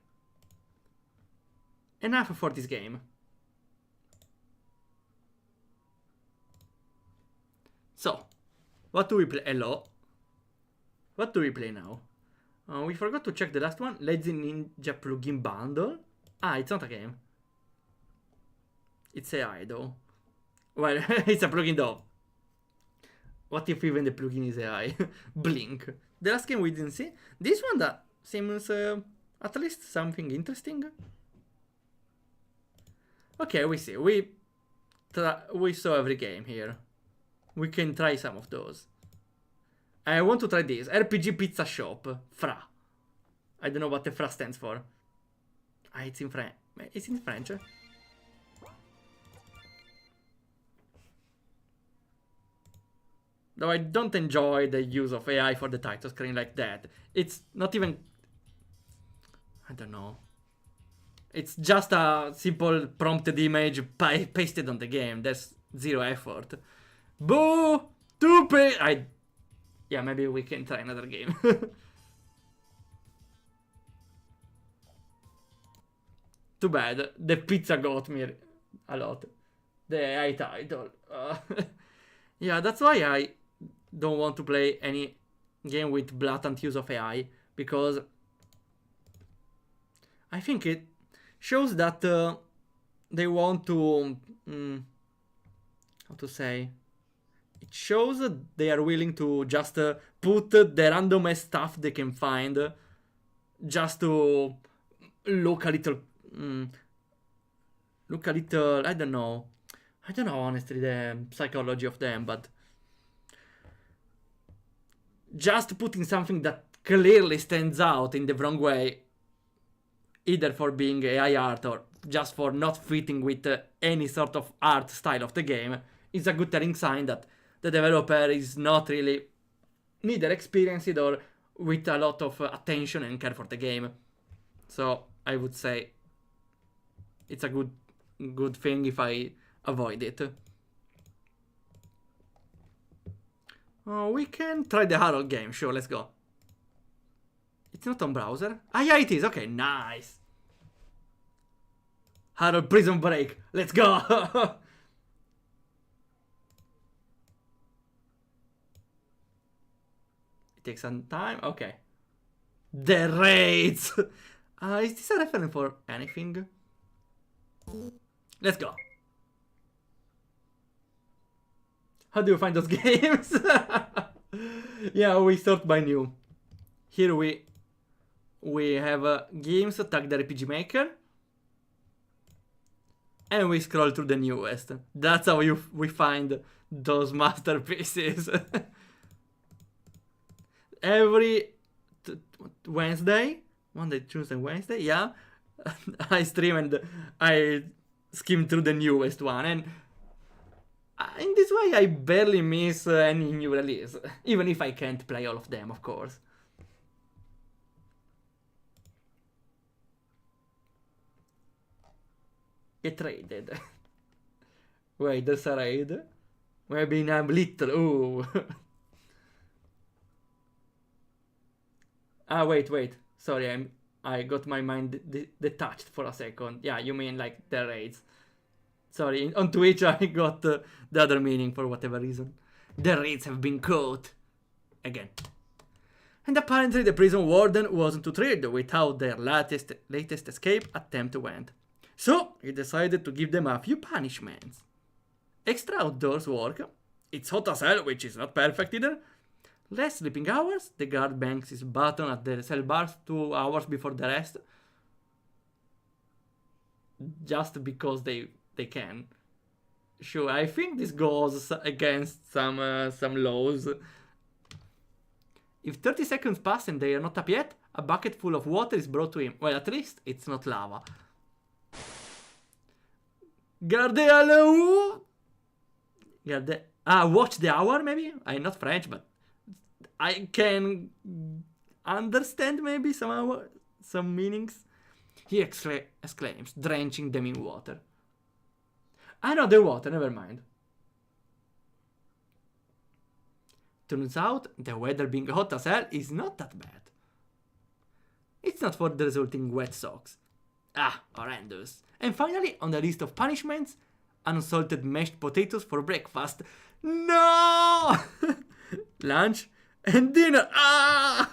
Enough for this game. So, what do we play? Hello. What do we play now? We forgot to check the last one. Lazy Ninja plugin bundle. Ah, it's not a game. It's AI though. Well, it's a plugin though. What if even the plugin is AI? Blink. The last game we didn't see. This one that seems at least something interesting. Okay, we see. We saw every game here. We can try some of those. I want to try this. RPG Pizza Shop. Fra. I don't know what the Fra stands for. Ah, it's in French. It's in French. Though I don't enjoy the use of AI for the title screen like that. It's not even... I don't know. It's just a simple prompted image pasted on the game. There's zero effort. Boo! Stupid! Yeah, maybe we can try another game. Too bad. The pizza got me a lot. The AI title. Yeah, that's why I don't want to play any game with blatant use of AI. Because I think it shows that they want to... how to say? It shows that they are willing to just put the randomest stuff they can find just to look a little... look a little... I don't know honestly the psychology of them, but... just putting something that clearly stands out in the wrong way, either for being AI art or just for not fitting with any sort of art style of the game, is a good telling sign that the developer is not really neither experienced or with a lot of attention and care for the game. So I would say it's a good thing if I avoid it. Oh, we can try the Harold game. Sure, let's go. It's not on browser. Ah, yeah, it is. Okay, nice. Harold Prison Break. Let's go. It takes some time. Okay. The raids. Is this a reference for anything? Let's go. How do you find those games? Yeah, we sort by new. Here we have games tagged RPG Maker. And we scroll through the newest. That's how we find those masterpieces. Every Wednesday, Monday, Tuesday, Wednesday, yeah, I stream and I skim through the newest one, and in this way I barely miss any new release, even if I can't play all of them, of course. Get raided. Wait, there's a raid? Maybe I'm little. Ooh. Ah, wait. Sorry, I got my mind detached for a second. Yeah, you mean like the raids. Sorry, on Twitch I got the other meaning for whatever reason. The raids have been caught. Again. And apparently the prison warden wasn't too thrilled with how their latest escape attempt went. So he decided to give them a few punishments. Extra outdoors work. It's hot as hell, which is not perfect either. Less sleeping hours. The guard bangs his button at the cell bars 2 hours before the rest. Just because they can. Sure, I think this goes against some laws. If 30 seconds pass and they are not up yet, a bucket full of water is brought to him. Well, at least it's not lava. Gardez à l'eau. Watch the hour, maybe? I'm not French, but I can understand maybe some meanings. He exclaims, drenching them in water. I know the water, never mind. Turns out, the weather being hot as hell is not that bad. It's not for the resulting wet socks. Ah, horrendous. And finally, on the list of punishments, unsalted mashed potatoes for breakfast. No! Lunch and dinner. Ah!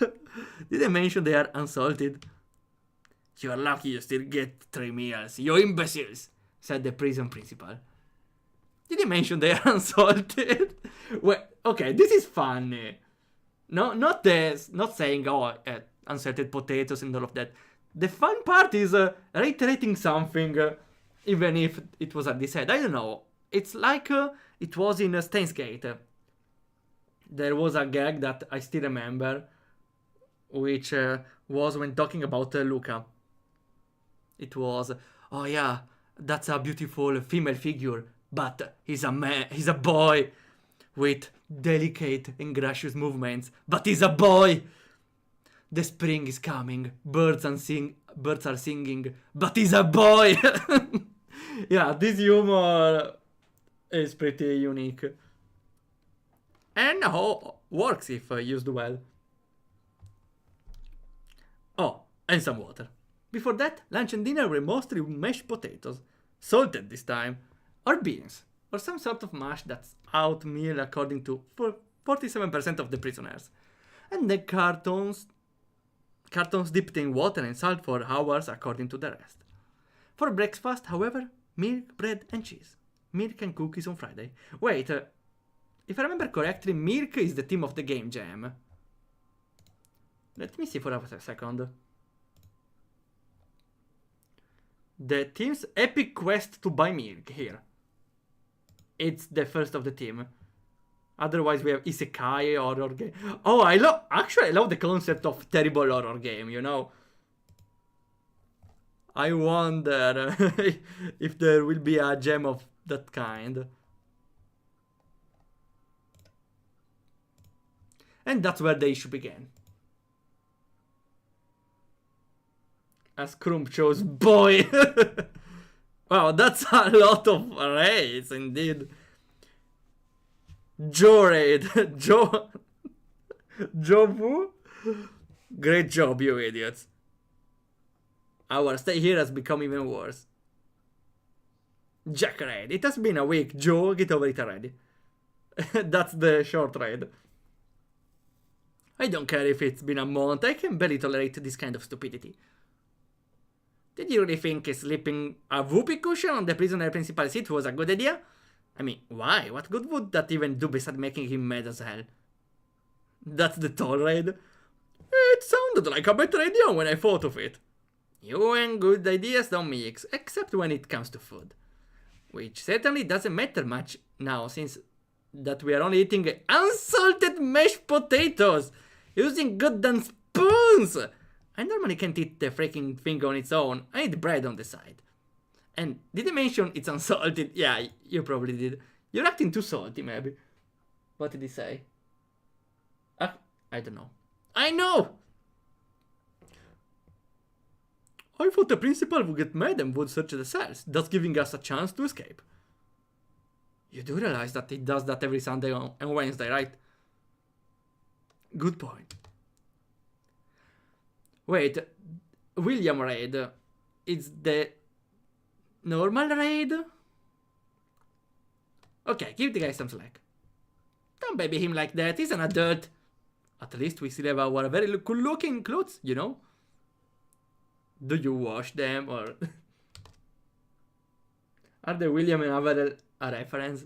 Did I mention they are unsalted? You're lucky you still get 3 meals, you imbeciles, said the prison principal. Did I mention they are unsalted? Well, okay, this is funny. No, not saying, unsalted potatoes and all of that. The fun part is reiterating something Even if it was already said. I don't know. It's like it was in Steins Gate. There was a gag that I still remember, which was when talking about Luca. It was, oh yeah, that's a beautiful female figure, but he's a man, he's a boy with delicate and gracious movements, but he's a boy. The spring is coming, birds are singing, but he's a boy. Yeah, this humor is pretty unique. And how works if used well. Oh, and some water. Before that, lunch and dinner were mostly mashed potatoes, salted this time, or beans, or some sort of mash that's oatmeal according to 47% of the prisoners. And the cartons dipped in water and salt for hours according to the rest. For breakfast, however, milk, bread and cheese. Milk and cookies on Friday. Wait, if I remember correctly, milk is the theme of the game jam. Let me see for a second. The team's epic quest to buy milk here. It's the first of the team. Otherwise we have isekai horror game. Oh, I love the concept of terrible horror game, you know. I wonder if there will be a gem of that kind. And that's where the issue began. As Crump chose boy. Wow, that's a lot of rays indeed. Joraid. Jobu? Great job, you idiots. Our stay here has become even worse. Jack Raid. It has been a week. Joe, get over it already. That's the short raid. I don't care if it's been a month. I can barely tolerate this kind of stupidity. Did you really think slipping a whoopee cushion on the prisoner principal seat was a good idea? I mean, why? What good would that even do besides making him mad as hell? That's the tall raid. It sounded like a better idea when I thought of it. You and good ideas don't mix, except when it comes to food. Which certainly doesn't matter much now, since that we are only eating unsalted mashed potatoes, using goddamn spoons! I normally can't eat the freaking thing on its own, I need bread on the side. And did I mention it's unsalted? Yeah, you probably did. You're acting too salty, maybe. What did he say? I don't know. I know! I thought the principal would get mad and would search the cells, thus giving us a chance to escape. You do realize that he does that every Sunday and Wednesday, right? Good point. Wait, William raid. It's the normal raid? Okay, give the guy some slack. Don't baby him like that, he's an adult. At least we still have our very cool looking clothes, you know? Do you wash them or... Are the William and Averell a reference?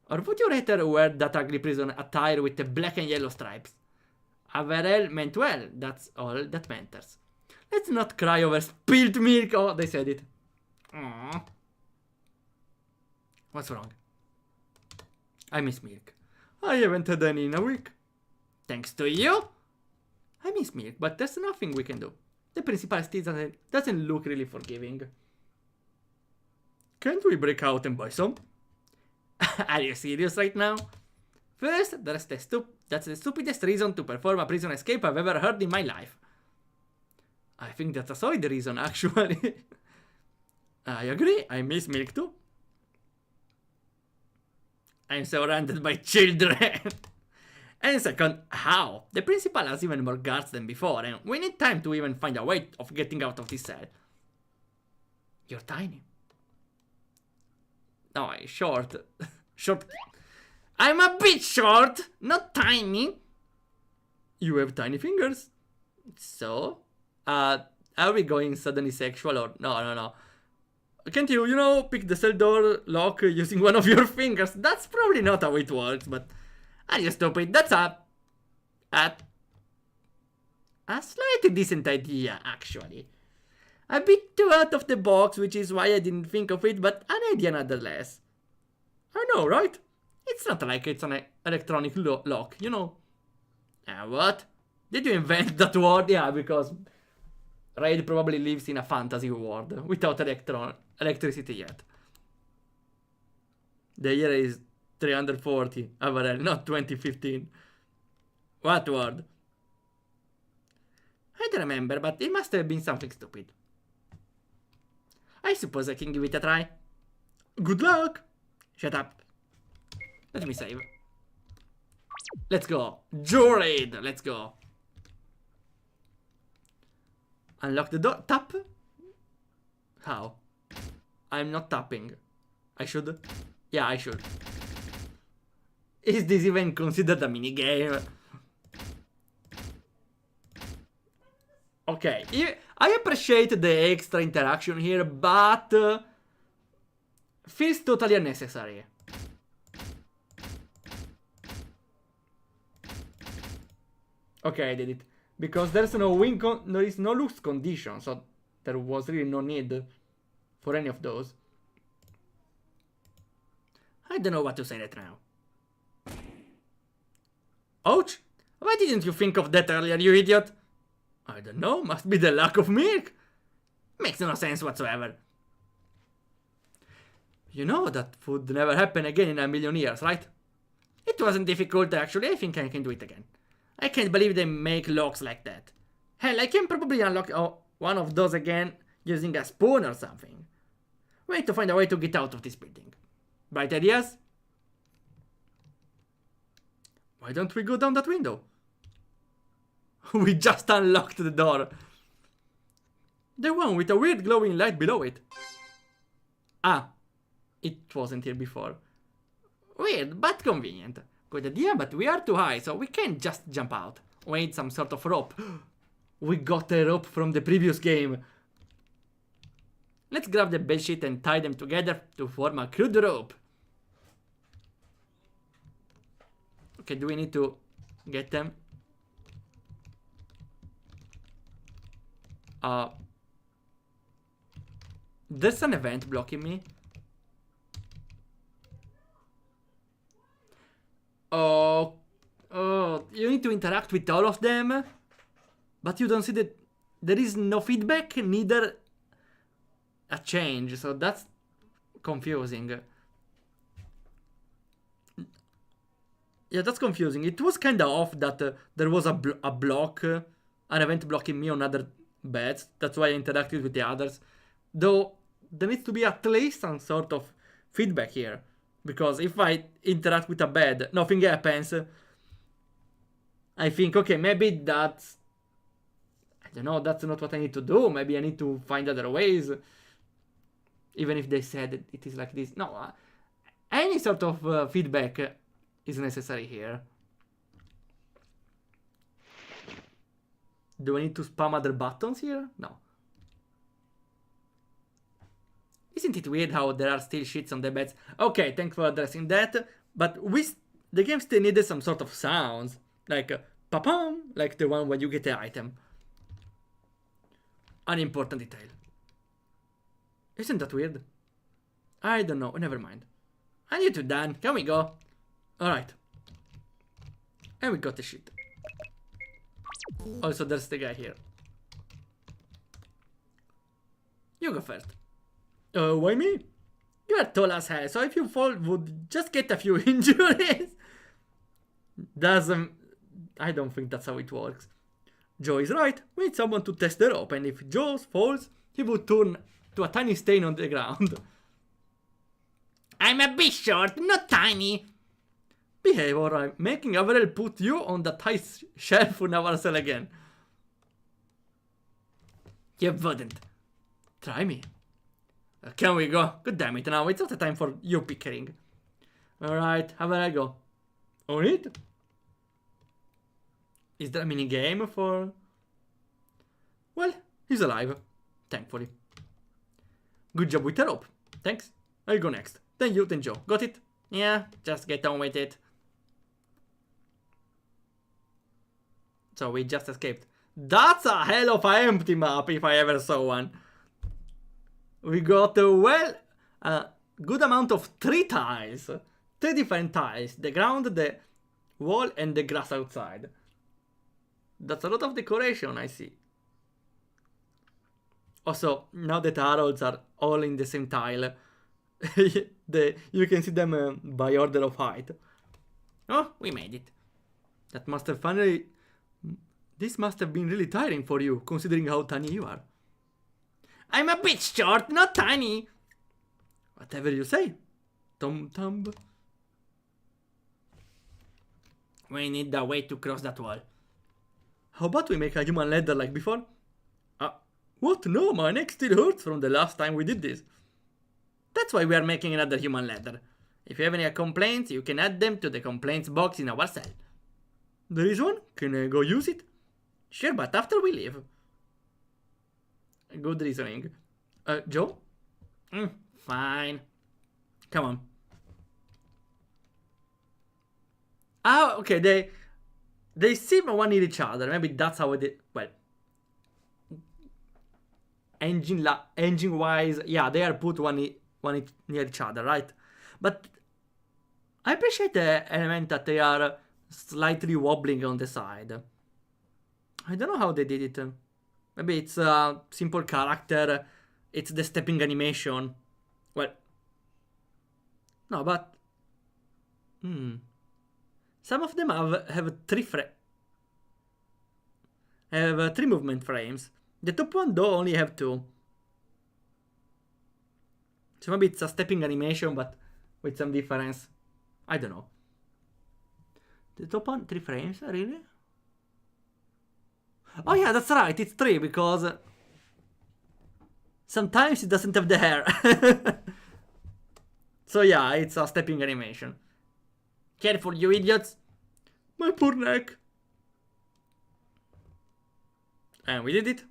Or would you rather wear that ugly prison attire with the black and yellow stripes? Averell meant well, that's all that matters. Let's not cry over spilled milk. Oh, they said it. Aww. What's wrong? I miss milk. I haven't had any in a week. Thanks to you? I miss milk, but there's nothing we can do. The principal still doesn't look really forgiving. Can't we break out and buy some? Are you serious right now? First, that's the stupidest reason to perform a prison escape I've ever heard in my life. I think that's a solid reason, actually. I agree, I miss milk too. I'm surrounded by children. And second, how? The principal has even more guards than before, and we need time to even find a way of getting out of this cell. You're tiny. No, I'm short. Short. I'm a bit short, not tiny. You have tiny fingers. So? Are we going suddenly sexual or... No. Can't you, pick the cell door lock using one of your fingers? That's probably not how it works, but... Are you stupid? That's a slightly decent idea, actually. A bit too out of the box, which is why I didn't think of it, but an idea nonetheless. I know, right? It's not like it's an electronic lock, you know. What? Did you invent that word? Yeah, because Raid probably lives in a fantasy world without electricity yet. The year is 340, Avarel, not 2015. What word? I don't remember, but it must have been something stupid. I suppose I can give it a try. Good luck! Shut up. Let me save. Let's go. Raid! Let's go. Unlock the door. Tap? How? I'm not tapping. I should? Yeah, I should. Is this even considered a minigame? Okay, I appreciate the extra interaction here, but feels totally unnecessary. Okay, I did it. Because there's no there is no lose condition, so there was really no need for any of those. I don't know what to say right now. Ouch! Why didn't you think of that earlier, you idiot? I don't know, must be the lack of milk. Makes no sense whatsoever. You know that would never happen again in a million years, right? It wasn't difficult actually, I think I can do it again. I can't believe they make locks like that. Hell, I can probably unlock one of those again using a spoon or something. We need to find a way to get out of this building. Bright ideas? Why don't we go down that window? We just unlocked the door. The one with a weird glowing light below it. Ah, it wasn't here before. Weird, but convenient. Good idea, but we are too high, so we can't just jump out. We need some sort of rope. We got a rope from the previous game. Let's grab the bedsheet and tie them together to form a crude rope. Okay, do we need to get them? There's an event blocking me. Oh, you need to interact with all of them, but you don't see that there is no feedback, neither a change, so that's confusing. Yeah, that's confusing. It was kinda off that there was a block, an event blocking me on other beds. That's why I interacted with the others. Though, there needs to be at least some sort of feedback here. Because if I interact with a bed, nothing happens. I think, okay, maybe that's... I don't know, that's not what I need to do. Maybe I need to find other ways. Even if they said it is like this. No, any sort of feedback is necessary here. Do I need to spam other buttons here? No. Isn't it weird how there are still shits on the beds? Okay, thanks for addressing that. But the game still needed some sort of sounds. Like pa-pum, like the one when you get the item. An important detail. Isn't that weird? I don't know, never mind. And you two done, can we go? Alright. And we got the shit. Also, there's the guy here. You go first. Why me? You are tall as hell, so if you fall, would just get a few injuries. I don't think that's how it works. Joe is right. We need someone to test the rope, and if Joe falls, he would turn to a tiny stain on the ground. I'm a bit short, not tiny. Behave, alright. Making Averell put you on that high shelf on our cell again. You wouldn't. Try me. Can we go? God damn it, now it's not the time for you pickering. Alright, how about I go? On it? Is there a mini game for... Well, he's alive. Thankfully. Good job with the rope. Thanks. I'll go next. Then you, then Joe. Got it? Yeah, just get on with it. So we just escaped. That's a hell of an empty map if I ever saw one. We got a good amount of 3 tiles. 3 different tiles. The ground, the wall, and the grass outside. That's a lot of decoration, I see. Also, now that arrows are all in the same tile, you can see them by order of height. Oh, we made it. That must have finally... This must have been really tiring for you, considering how tiny you are. I'm a bit short, not tiny. Whatever you say, Tom. We need a way to cross that wall. How about we make a human ladder like before? What? No, my neck still hurts from the last time we did this. That's why we are making another human ladder. If you have any complaints, you can add them to the complaints box in our cell. There is one? Can I go use it? Sure, but after we leave. Good reasoning. Joe? Fine. Come on. Ah, okay, they seem one near each other. Maybe that's how it... Well... Engine-wise, yeah, they are put one near each other, right? But I appreciate the element that they are slightly wobbling on the side. I don't know how they did it. Maybe it's a simple character. It's the stepping animation. Well, no, but some of them have three movement frames. The top one though only have 2. So maybe it's a stepping animation, but with some difference. I don't know. The top one, 3 frames, really? Oh yeah, that's right, it's 3 because sometimes it doesn't have the hair. So yeah, it's a stepping animation. Careful, you idiots. My poor neck. And we did it.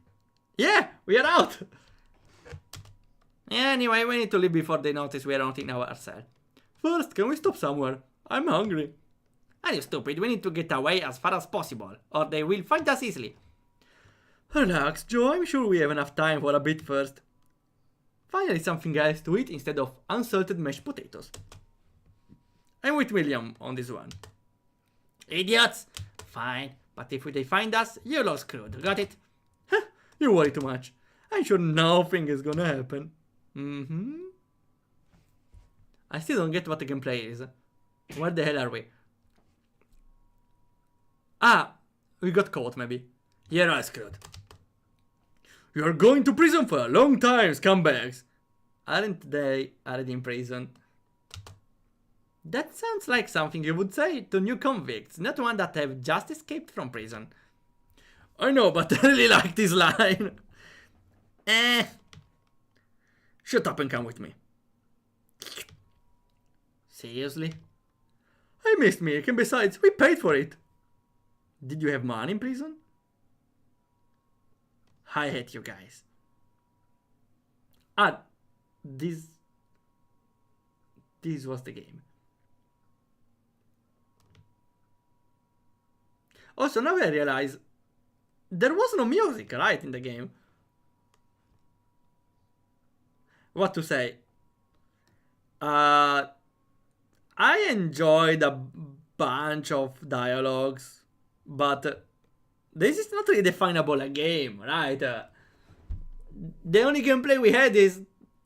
Yeah, we are out. Anyway, we need to leave before they notice we are not in our cell. First, can we stop somewhere? I'm hungry. Are you stupid? We need to get away as far as possible, or they will find us easily. Relax, Joe. I'm sure we have enough time for a bit first. Finally something else to eat instead of unsalted mashed potatoes. I'm with William on this one. Idiots! Fine, but if they find us, you're all screwed. Got it? Huh, you worry too much. I'm sure nothing is gonna happen. I still don't get what the gameplay is. Where the hell are we? Ah, we got caught maybe. You're all screwed. You're going to prison for a long time, scumbags. Aren't they already in prison? That sounds like something you would say to new convicts, not one that have just escaped from prison. I know, but I really like this line. Shut up and come with me. Seriously? I missed milk, and besides, we paid for it. Did you have money in prison? I hate you guys. Ah, this was the game. Also, now I realize there was no music, right, in the game. What to say? I enjoyed a bunch of dialogues, but this is not really definable a game, right? The only gameplay we had is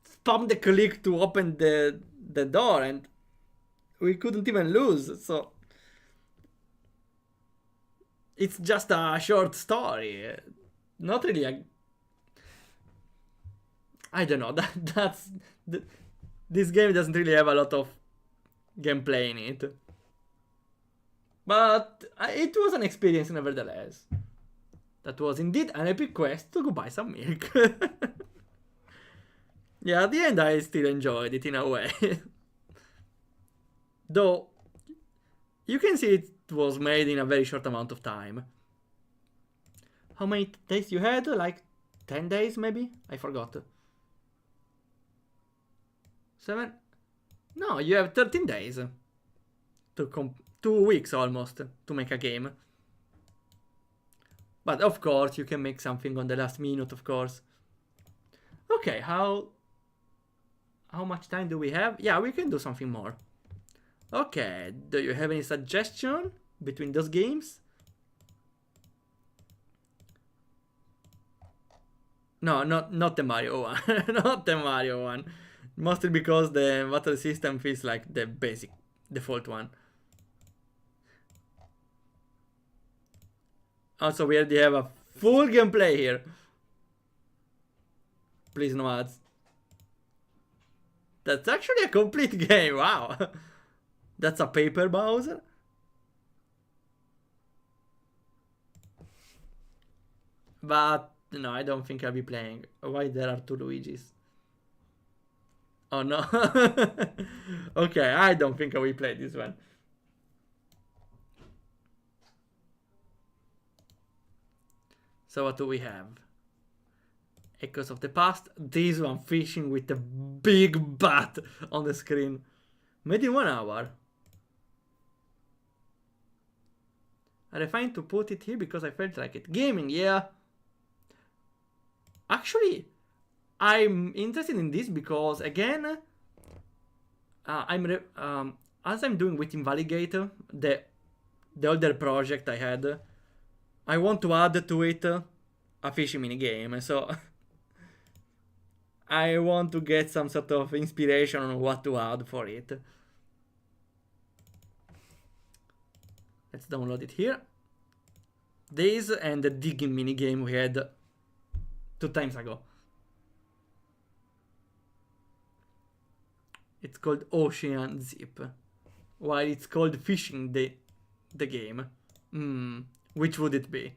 spam the click to open the door, and we couldn't even lose, so it's just a short story, not really a... I don't know, this game doesn't really have a lot of gameplay in it. But it was an experience nevertheless. That was indeed an epic quest to go buy some milk. Yeah, at the end I still enjoyed it in a way. Though, you can see it was made in a very short amount of time. How many days you had? Like 10 days maybe? I forgot. 7? No, you have 13 days. 2 weeks almost to make a game. But of course, you can make something on the last minute, of course. Okay, how How much time do we have? Yeah, we can do something more. Okay, do you have any suggestion between those games? No, not the Mario one. Not the Mario one. Mostly because the battle system feels like the basic default one. Also, we already have a full gameplay here. Please, no ads. That's actually a complete game, wow. That's a paper Bowser. But, no, I don't think I'll be playing. Why there are two Luigis? Oh no. Okay, I don't think I will play this one. So what do we have? Echoes of the Past. This one fishing with a big bat on the screen. Made in 1 hour. I refined to put it here because I felt like it. Gaming, yeah. Actually, I'm interested in this because, again, as I'm doing with Invaligator, the older project I had, I want to add to it a fishing minigame, so I want to get some sort of inspiration on what to add for it. Let's download it here. This and the digging minigame we had 2 times ago. It's called Ocean Zip, while it's called Fishing the game. Which would it be?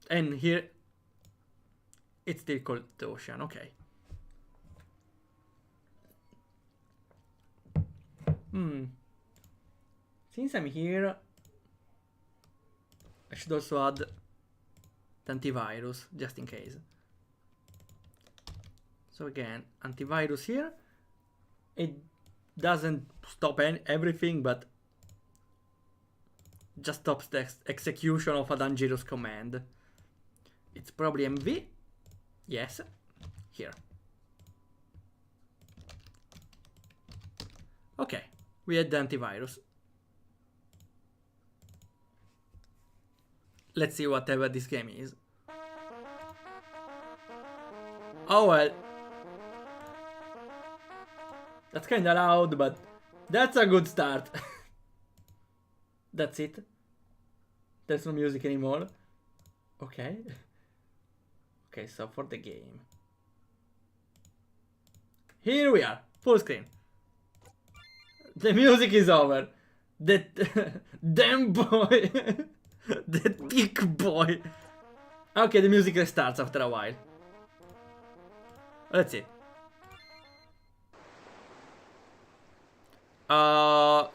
And here, it's still called the Ocean, okay. Since I'm here, I should also add the antivirus, just in case. So again, antivirus here. It doesn't stop everything, but just stops the execution of a dangerous command. It's probably MV. Yes. Here. Okay. We had the antivirus. Let's see whatever this game is. Oh well. That's kinda loud, but that's a good start. That's it. There's no music anymore. Okay. Okay, so for the game. Here we are. Full screen. The music is over. The damn boy. The thick boy. Okay, the music restarts after a while. Let's see.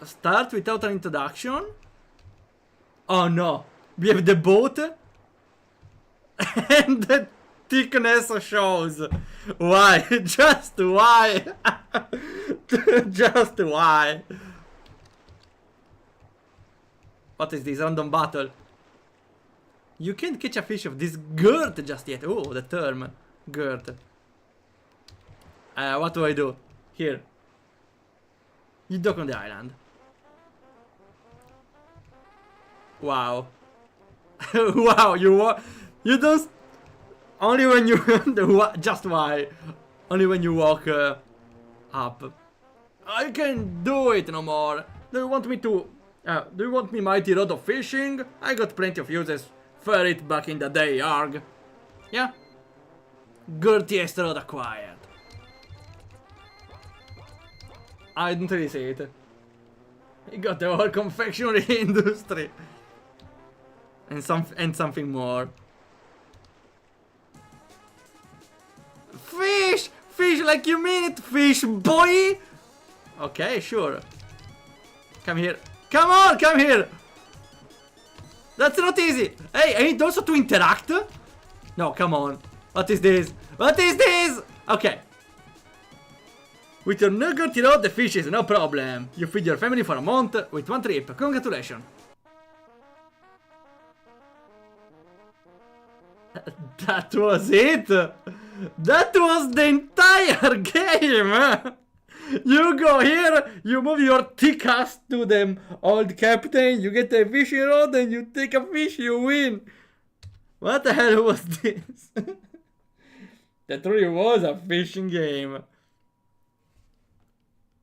Start without an introduction. Oh no. We have the boat. And the thickness shows. Why? Just why? Just why? What is this? Random battle. You can't catch a fish of this girth just yet. Oh, the term. Girth. What do I do? Here. You dock on the island. Wow. Wow, you don't... Only when you... Just why? Only when you walk up. I can't do it no more. Do you want me to... do you want me mighty rod of fishing? I got plenty of uses for it back in the day, arg. Yeah? Girthiest rod acquired. I didn't really see it. He got the whole confectionery industry. And something more. Fish! Fish like you mean it, fish boy! Okay, sure. Come here. Come on, come here! That's not easy! Hey, I need also to interact? No, come on. What is this? What is this? Okay. With your nugget, you know the fishes, no problem. You feed your family for a month with 1 trip. Congratulations. That was it? That was the entire game! You go here, you move your thick ass to the old captain, you get a fishing rod and you take a fish, you win! What the hell was this? That really was a fishing game.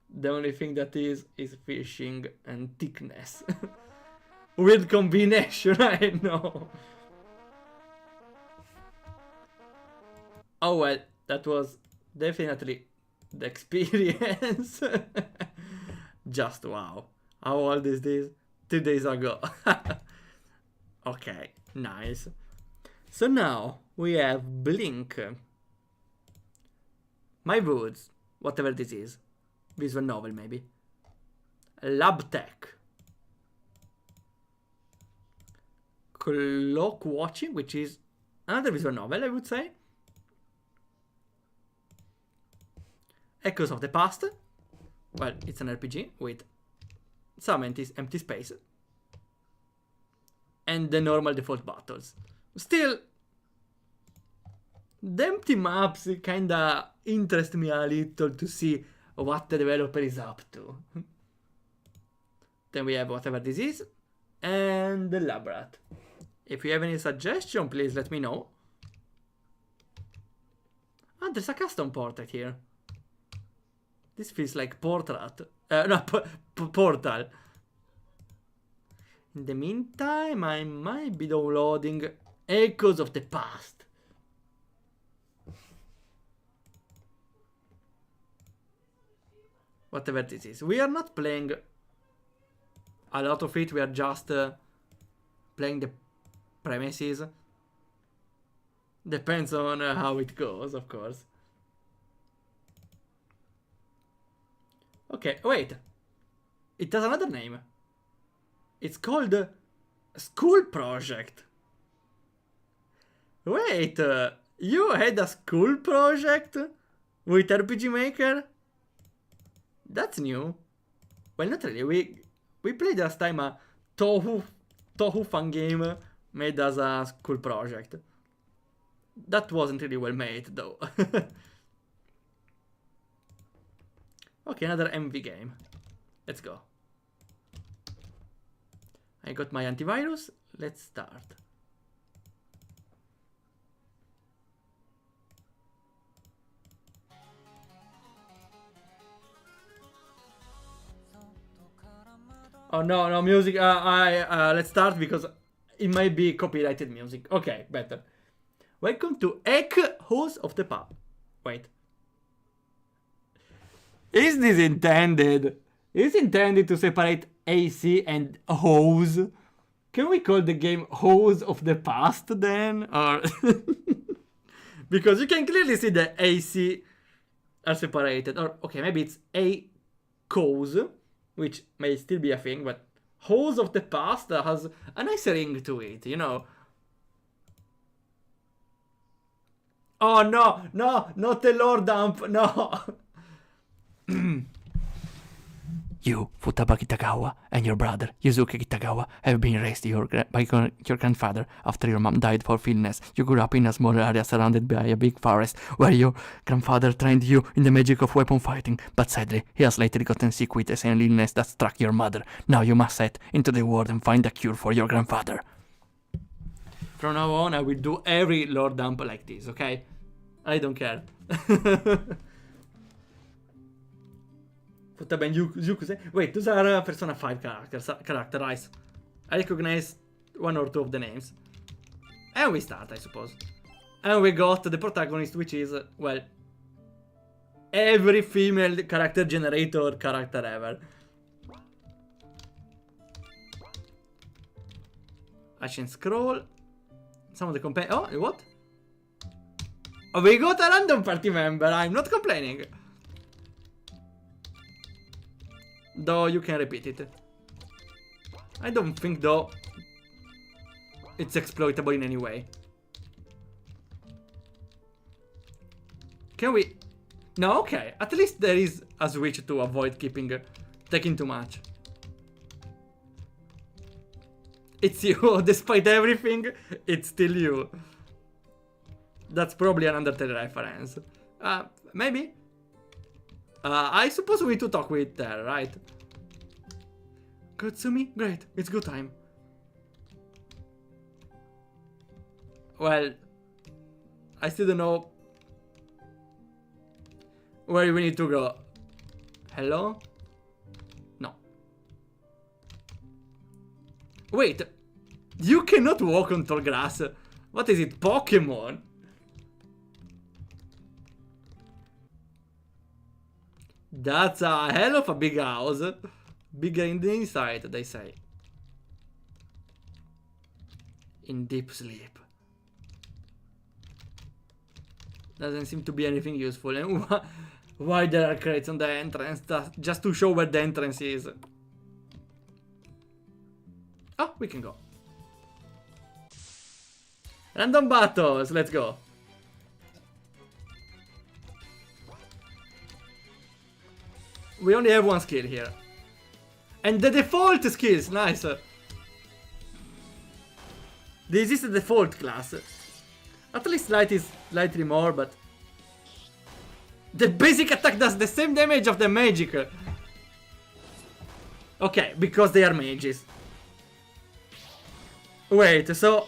The only thing that is fishing and thickness. Weird combination, I know. Oh well, that was definitely the experience. Just wow. How old is this? 2 days ago. Okay, nice. So now we have Blink. My Woods, whatever this is. Visual novel maybe. Lab Tech. Clock Watching, which is another visual novel, I would say. Echoes of the Past. Well, it's an RPG with some empty space. And the normal default battles. Still, the empty maps kinda interest me a little to see what the developer is up to. Then we have whatever this is. And the Lab Rat. If you have any suggestion, please let me know. Ah, there's a custom portrait here. This feels like Portrait. No, Portal. In the meantime, I might be downloading Echoes of the Past. Whatever this is. We are not playing a lot of it. We are just playing the premises. Depends on how it goes, of course. Okay, wait. It has another name. It's called School Project. Wait, you had a school project with RPG Maker? That's new. Well, not really. We played last time a Tohu fan game made as a school project. That wasn't really well made, though. Okay, another MV game. Let's go. I got my antivirus. Let's start. Oh no, no music. Let's start because it might be copyrighted music. Okay, better. Welcome to Echoes of the Past. Wait. Is this intended? Is intended to separate AC and Hose? Can we call the game Hose of the Past then? Or because you can clearly see the AC are separated. Or okay, maybe it's a cause, which may still be a thing, but Hose of the Past has a nice ring to it, you know. Oh no, no, not the lore dump, no. You, Futaba Kitagawa, and your brother, Yuzuki Kitagawa, have been raised by your grandfather after your mom died for illness. You grew up in a small area surrounded by a big forest, where your grandfather trained you in the magic of weapon fighting, but sadly, he has lately gotten sick with the same illness that struck your mother. Now you must set into the world and find a cure for your grandfather. From now on, I will do every lore dump like this, okay? I don't care. Wait, those are Persona 5 characters. I recognize one or two of the names. And we start, I suppose. And we got the protagonist, which is, well, every female character generator character ever. Action scroll. Some of the Oh, what? Oh, we got a random party member. I'm not complaining. Though you can repeat it. I don't think, though, it's exploitable in any way. Can we... No, okay. At least there is a switch to avoid taking too much. It's you. Despite everything, it's still you. That's probably an Undertale reference. Maybe. I suppose we need to talk with her, right? Kutsumi? Great, it's good time. Well, I still don't know where we need to go. Hello? No. Wait, you cannot walk on tall grass. What is it, Pokemon? That's a hell of a big house. Bigger in the inside, they say. In deep sleep. Doesn't seem to be anything useful. And why there are crates on the entrance? Just to show where the entrance is. Oh, we can go. Random battles, let's go. We only have one skill here. And the default skills, nice. This is the default class. At least light is slightly more, but the basic attack does the same damage of the magic. Okay, because they are mages. Wait, so...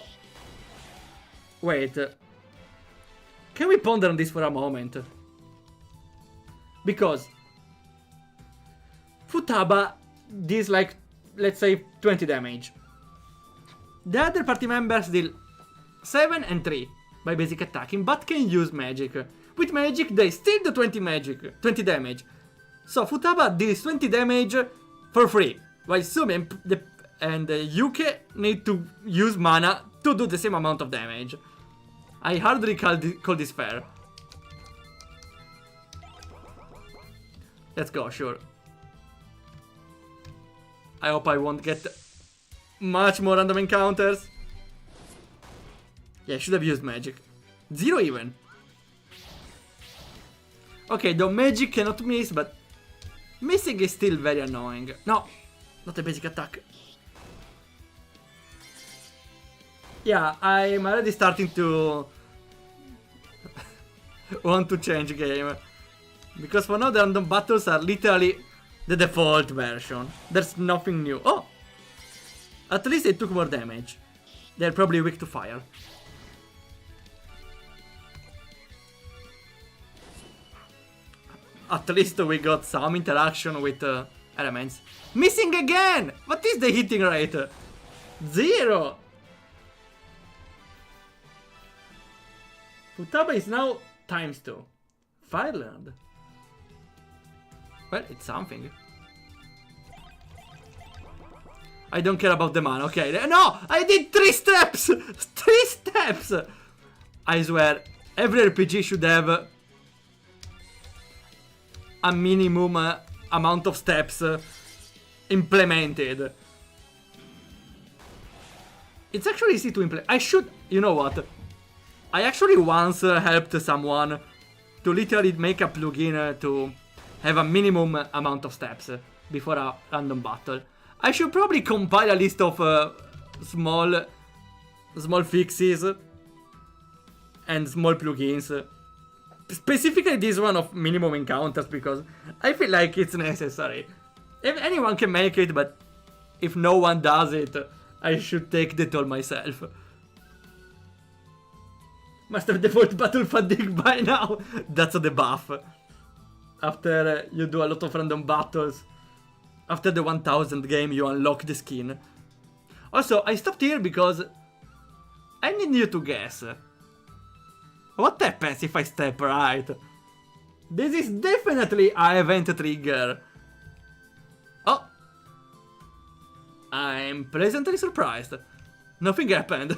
Wait. Can we ponder on this for a moment? Because Futaba deals like, let's say, 20 damage. The other party members deal 7 and 3 by basic attacking, but can use magic. With magic, they still do 20 damage. So Futaba deals 20 damage for free, while Sumi and Yuke need to use mana to do the same amount of damage. I hardly call this fair. Let's go, sure. I hope I won't get much more random encounters. Yeah, I should have used magic. 0 even. Okay, though magic cannot miss, but missing is still very annoying. No, not a basic attack. Yeah, I'm already starting to want to change game. Because for now the random battles are literally the default version. There's nothing new. Oh! At least they took more damage. They're probably weak to fire. At least we got some interaction with elements. Missing again! What is the hitting rate? 0! Futaba is now ×2. Fireland. Well, it's something. I don't care about the mana, okay. No! I did 3 steps! 3 steps! I swear, every RPG should have a minimum amount of steps implemented. It's actually easy to implement. I should... You know what? I actually once helped someone to literally make a plugin to have a minimum amount of steps before a random battle. I should probably compile a list of small fixes and small plugins. Specifically this one of minimum encounters, because I feel like it's necessary. If anyone can make it, but if no one does it, I should take the toll myself. Must have default battle fatigue by now. That's the buff. After you do a lot of random battles, after the 1000th game you unlock the skin. Also, I stopped here because I need you to guess. What happens if I step right? This is definitely an event trigger. Oh! I'm pleasantly surprised. Nothing happened.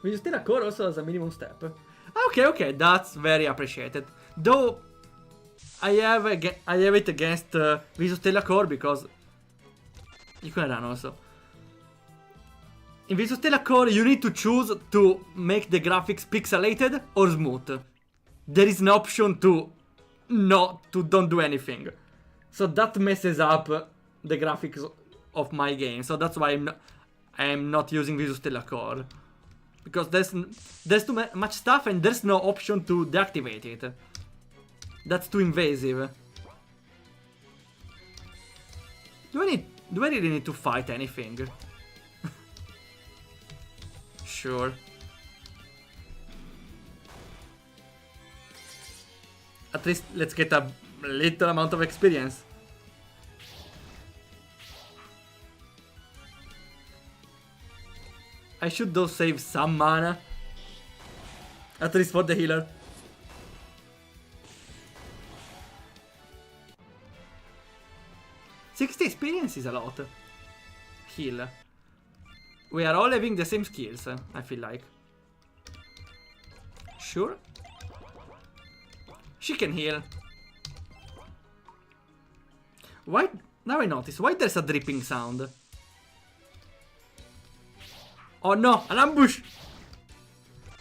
We still a core also as a minimum step. Okay, that's very appreciated. Though I have it against Visustella Core because you can run also. In Visustella Core you need to choose to make the graphics pixelated or smooth. There is an option to don't do anything. So that messes up the graphics of my game. So that's why I'm not using Visustella Core. Because there's too much stuff and there's no option to deactivate it. That's too invasive. Do I really need to fight anything? Sure. At least let's get a little amount of experience. I should though save some mana. At least for the healer. $60 experience is a lot. Heal. We are all having the same skills, I feel like. Sure. She can heal. Why? Now I notice. Why there's a dripping sound? Oh no, an ambush!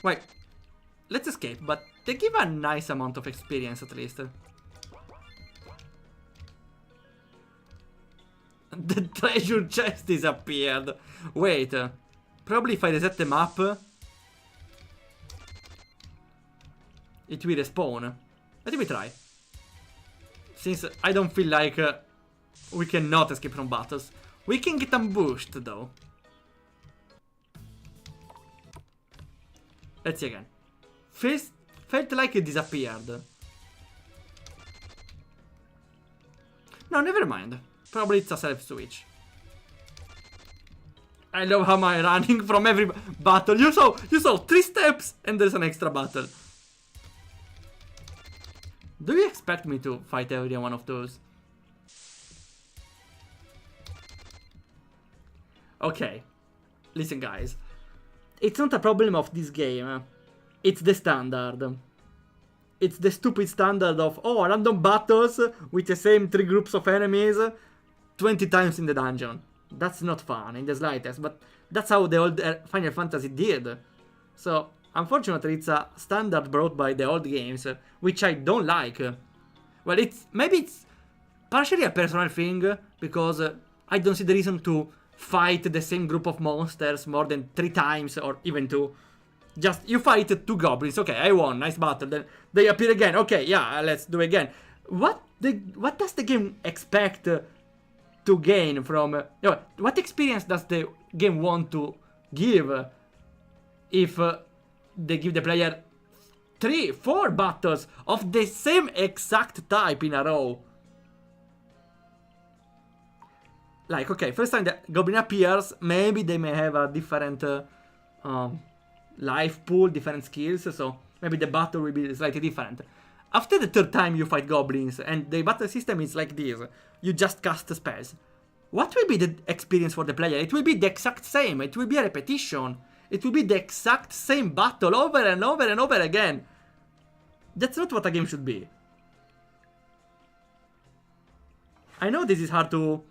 Wait. Let's escape, but they give a nice amount of experience at least. The treasure chest disappeared. Wait. Probably if I reset the map, it will respawn. Let me try. Since I don't feel like we cannot escape from battles. We can get ambushed though. Let's see again. Felt like it disappeared. No, never mind. Probably it's a self-switch. I love how I'm running from every battle. You saw 3 steps and there's an extra battle. Do you expect me to fight every one of those? Okay. Listen guys. It's not a problem of this game. It's the standard. It's the stupid standard of, oh, random battles with the same 3 groups of enemies 20 times in the dungeon. That's not fun in the slightest, but that's how the old Final Fantasy did. So, unfortunately, it's a standard brought by the old games, which I don't like. Well, maybe it's partially a personal thing, because I don't see the reason to fight the same group of monsters more than 3 times, or even 2. Just, you fight 2 goblins, okay, I won, nice battle, then they appear again, okay, yeah, let's do it again. What does the game expect to gain from... what experience does the game want to give if they give the player 3, 4 battles of the same exact type in a row? Like, okay, first time the goblin appears, maybe they may have a different life pool, different skills, so maybe the battle will be slightly different. After the 3rd time you fight goblins, and the battle system is like this, you just cast spells. What will be the experience for the player? It will be the exact same, it will be a repetition. It will be the exact same battle over and over and over again. That's not what a game should be. I know this is hard to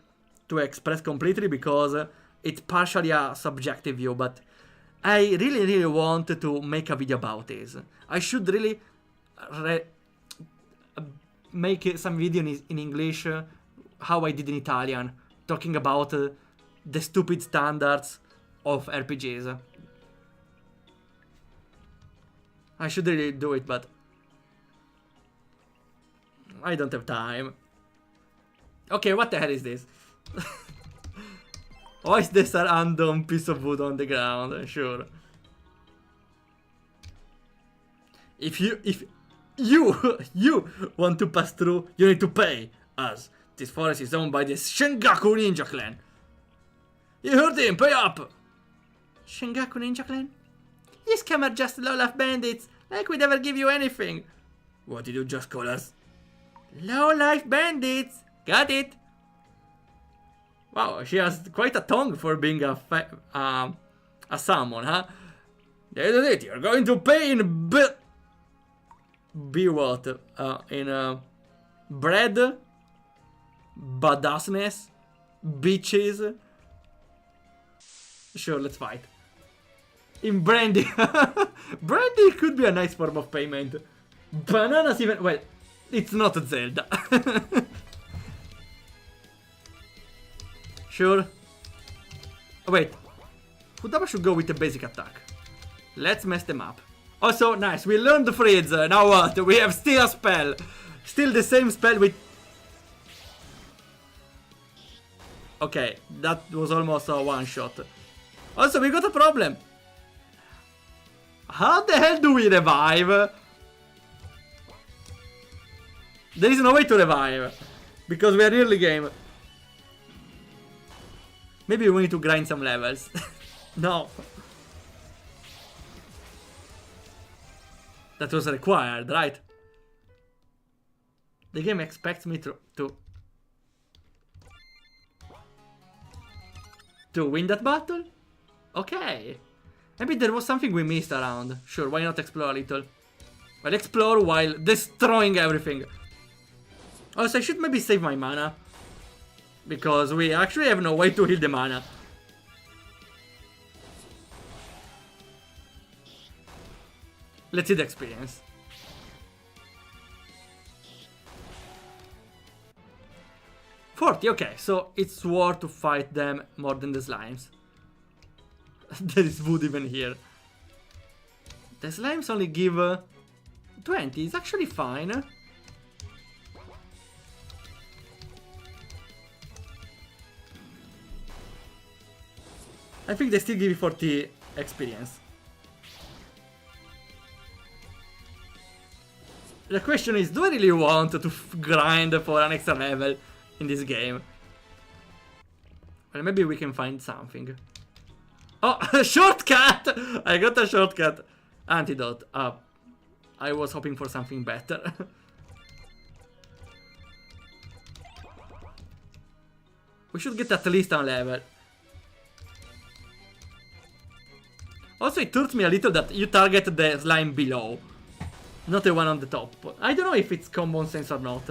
express completely because it's partially a subjective view, but I really want to make a video about this. I should really make some video in English, how I did in Italian, talking about the stupid standards of RPGs. I should really do it, but I don't have time. Okay, what the hell is this? Why is this a random piece of wood on the ground? Sure. If you want to pass through, you need to pay us. This forest is owned by the Shengaku Ninja Clan. You heard him, pay up! Shengaku Ninja Clan? You scum are just low-life bandits, like we never give you anything. What did you just call us? Low-life bandits! Got it! Wow, she has quite a tongue for being a summon, huh? That is it, you're going to pay in be what? In bread? Badassness? Beaches? Sure, let's fight. In brandy. Brandy could be a nice form of payment. Bananas even... Well, it's not Zelda. Sure. Oh, wait. Futaba should go with the basic attack. Let's mess them up. Also, nice, we learned the freeze. Now what? We have still a spell. Still the same spell with... Okay, that was almost a one-shot. Also, we got a problem. How the hell do we revive? There is no way to revive. Because we are early game. Maybe we need to grind some levels. No. That was required, right? The game expects me to win that battle? Okay. Maybe there was something we missed around. Sure, why not explore a little? Well, explore while destroying everything. Also, I should maybe save my mana. Because we actually have no way to heal the mana. Let's see the experience. $40, okay, so it's worth to fight them more than the slimes. There is wood even here. The slimes only give 20, it's actually fine. I think they still give you 40 experience. The question is, do I really want to grind for an extra level in this game? Well, maybe we can find something. Oh, a shortcut! I got a shortcut. Antidote. I was hoping for something better. We should get at least a level. Also, it hurts me a little that you target the slime below, not the one on the top. I don't know if it's common sense or not.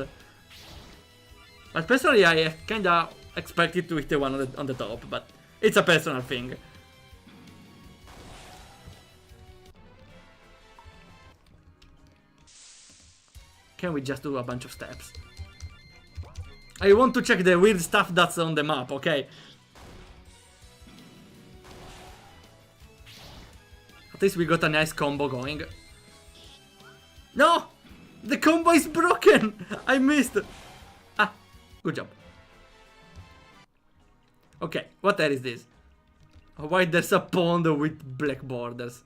But personally, I kinda expected to hit the one on the top, but it's a personal thing. Can we just do a bunch of steps? I want to check the weird stuff that's on the map, okay? At least we got a nice combo going. No! The combo is broken! I missed! Ah, good job. Okay, what else is this? Why there's a pond with black borders?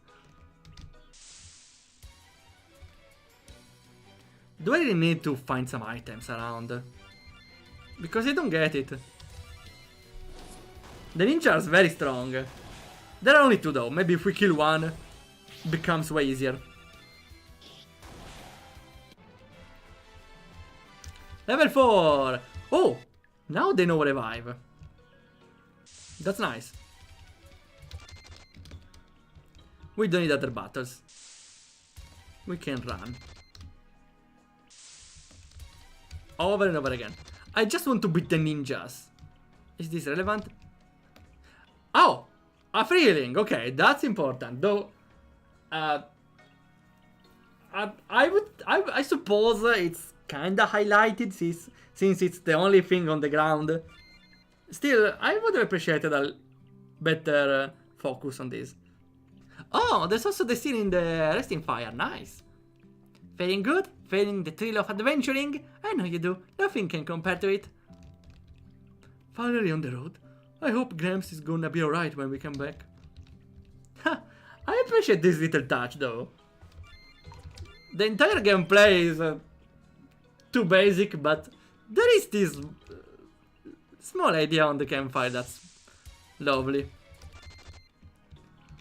Do I really need to find some items around? Because I don't get it. The ninja is very strong. There are only two though. Maybe if we kill one, it becomes way easier. Level 4! Oh! Now they know revive. That's nice. We don't need other battles. We can run. Over and over again. I just want to beat the ninjas. Is this relevant? Oh! A free healing. Okay, that's important. Though, I suppose it's kinda highlighted since it's the only thing on the ground. Still, I would have appreciated a better focus on this. Oh, there's also the scene in the resting fire. Nice. Feeling good? Feeling the thrill of adventuring? I know you do. Nothing can compare to it. Finally on the road. I hope Gramps is gonna be alright when we come back. Ha! I appreciate this little touch though. The entire gameplay is too basic, but there is this small idea on the campfire that's lovely.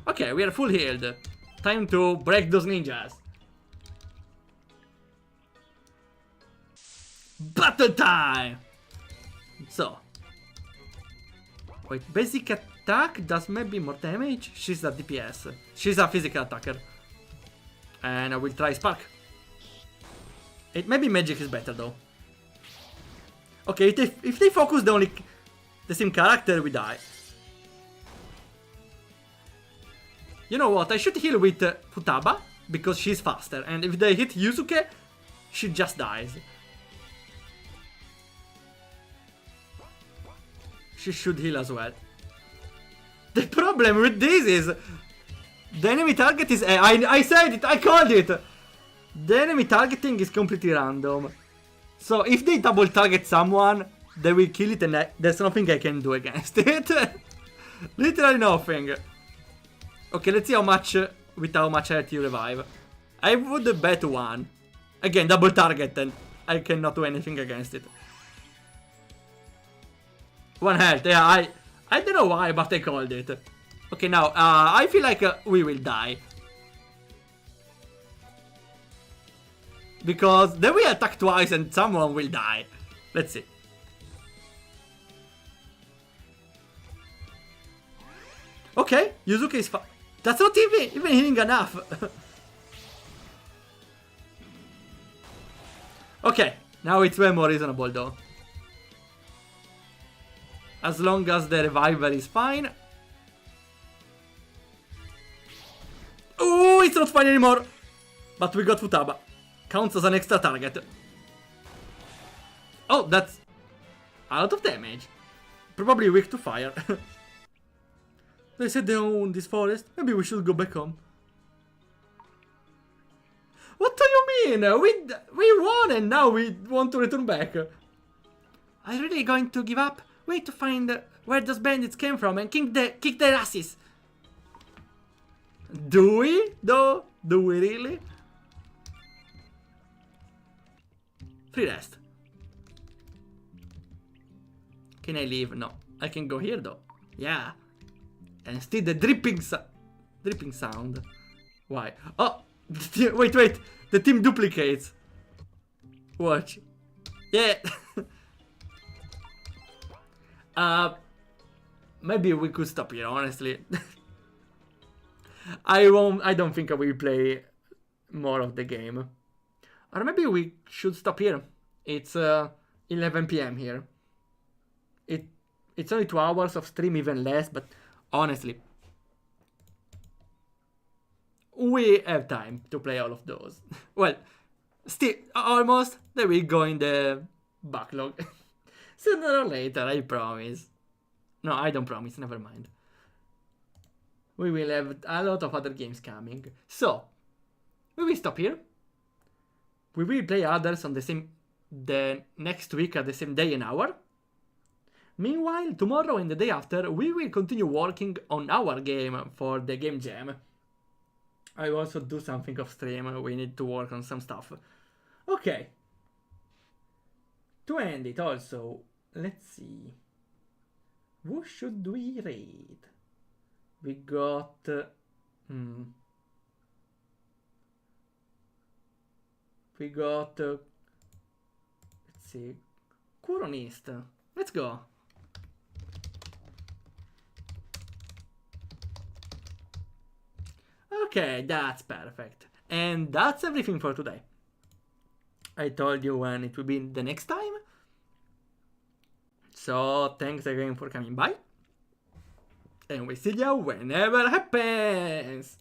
Okay, we are full healed. Time to break those ninjas. Battle time! So. Wait, basic attack does maybe more damage? She's a DPS. She's a physical attacker. And I will try Spark. Maybe magic is better though. Okay, if they focus the same character, we die. You know what? I should heal with Futaba because she's faster. And if they hit Yusuke, she just dies. She should heal as well. The problem with this is The enemy target is... I said it! I called it! The enemy targeting is completely random. So if they double target someone, they will kill it and there's nothing I can do against it. Literally nothing. Okay, let's see how much... with how much health you revive. I would bet 1. Again, double target and I cannot do anything against it. 1 health, yeah, I don't know why, but I called it. Okay, now, I feel like we will die. Because then we attack twice and someone will die. Let's see. Okay, Yuzuki is fine. That's not even hitting enough. Okay, now it's way more reasonable though. As long as the reviver is fine. Oh, it's not fine anymore. But we got Futaba. Counts as an extra target. Oh, that's a lot of damage. Probably weak to fire. They said they own this forest. Maybe we should go back home. What do you mean? We won and now we want to return back. Are you really going to give up? Wait to find where those bandits came from and kick their asses. Do we? Though? Do we really? Free rest. Can I leave? No. I can go here though. Yeah. And still the dripping sound. Why? Oh! Wait. The team duplicates. Watch. Yeah. Maybe we could stop here, honestly. I don't think I will play more of the game. Or maybe we should stop here. It's 11 PM here. It's only 2 hours of stream, even less, but honestly, we have time to play all of those. Well, still, almost. They will go in the backlog. Sooner or later, I promise. No, I don't promise, never mind. We will have a lot of other games coming. So, we will stop here. We will play others on the next week at the same day and hour. Meanwhile, tomorrow and the day after, we will continue working on our game for the game jam. I will also do something off stream. We need to work on some stuff. Okay. To end it also, let's see. Who should we read? We got... We got... let's see. Kuronist. Let's go. Okay, that's perfect. And that's everything for today. I told you when it will be the next time. So, thanks again for coming by. And we see you whenever happens.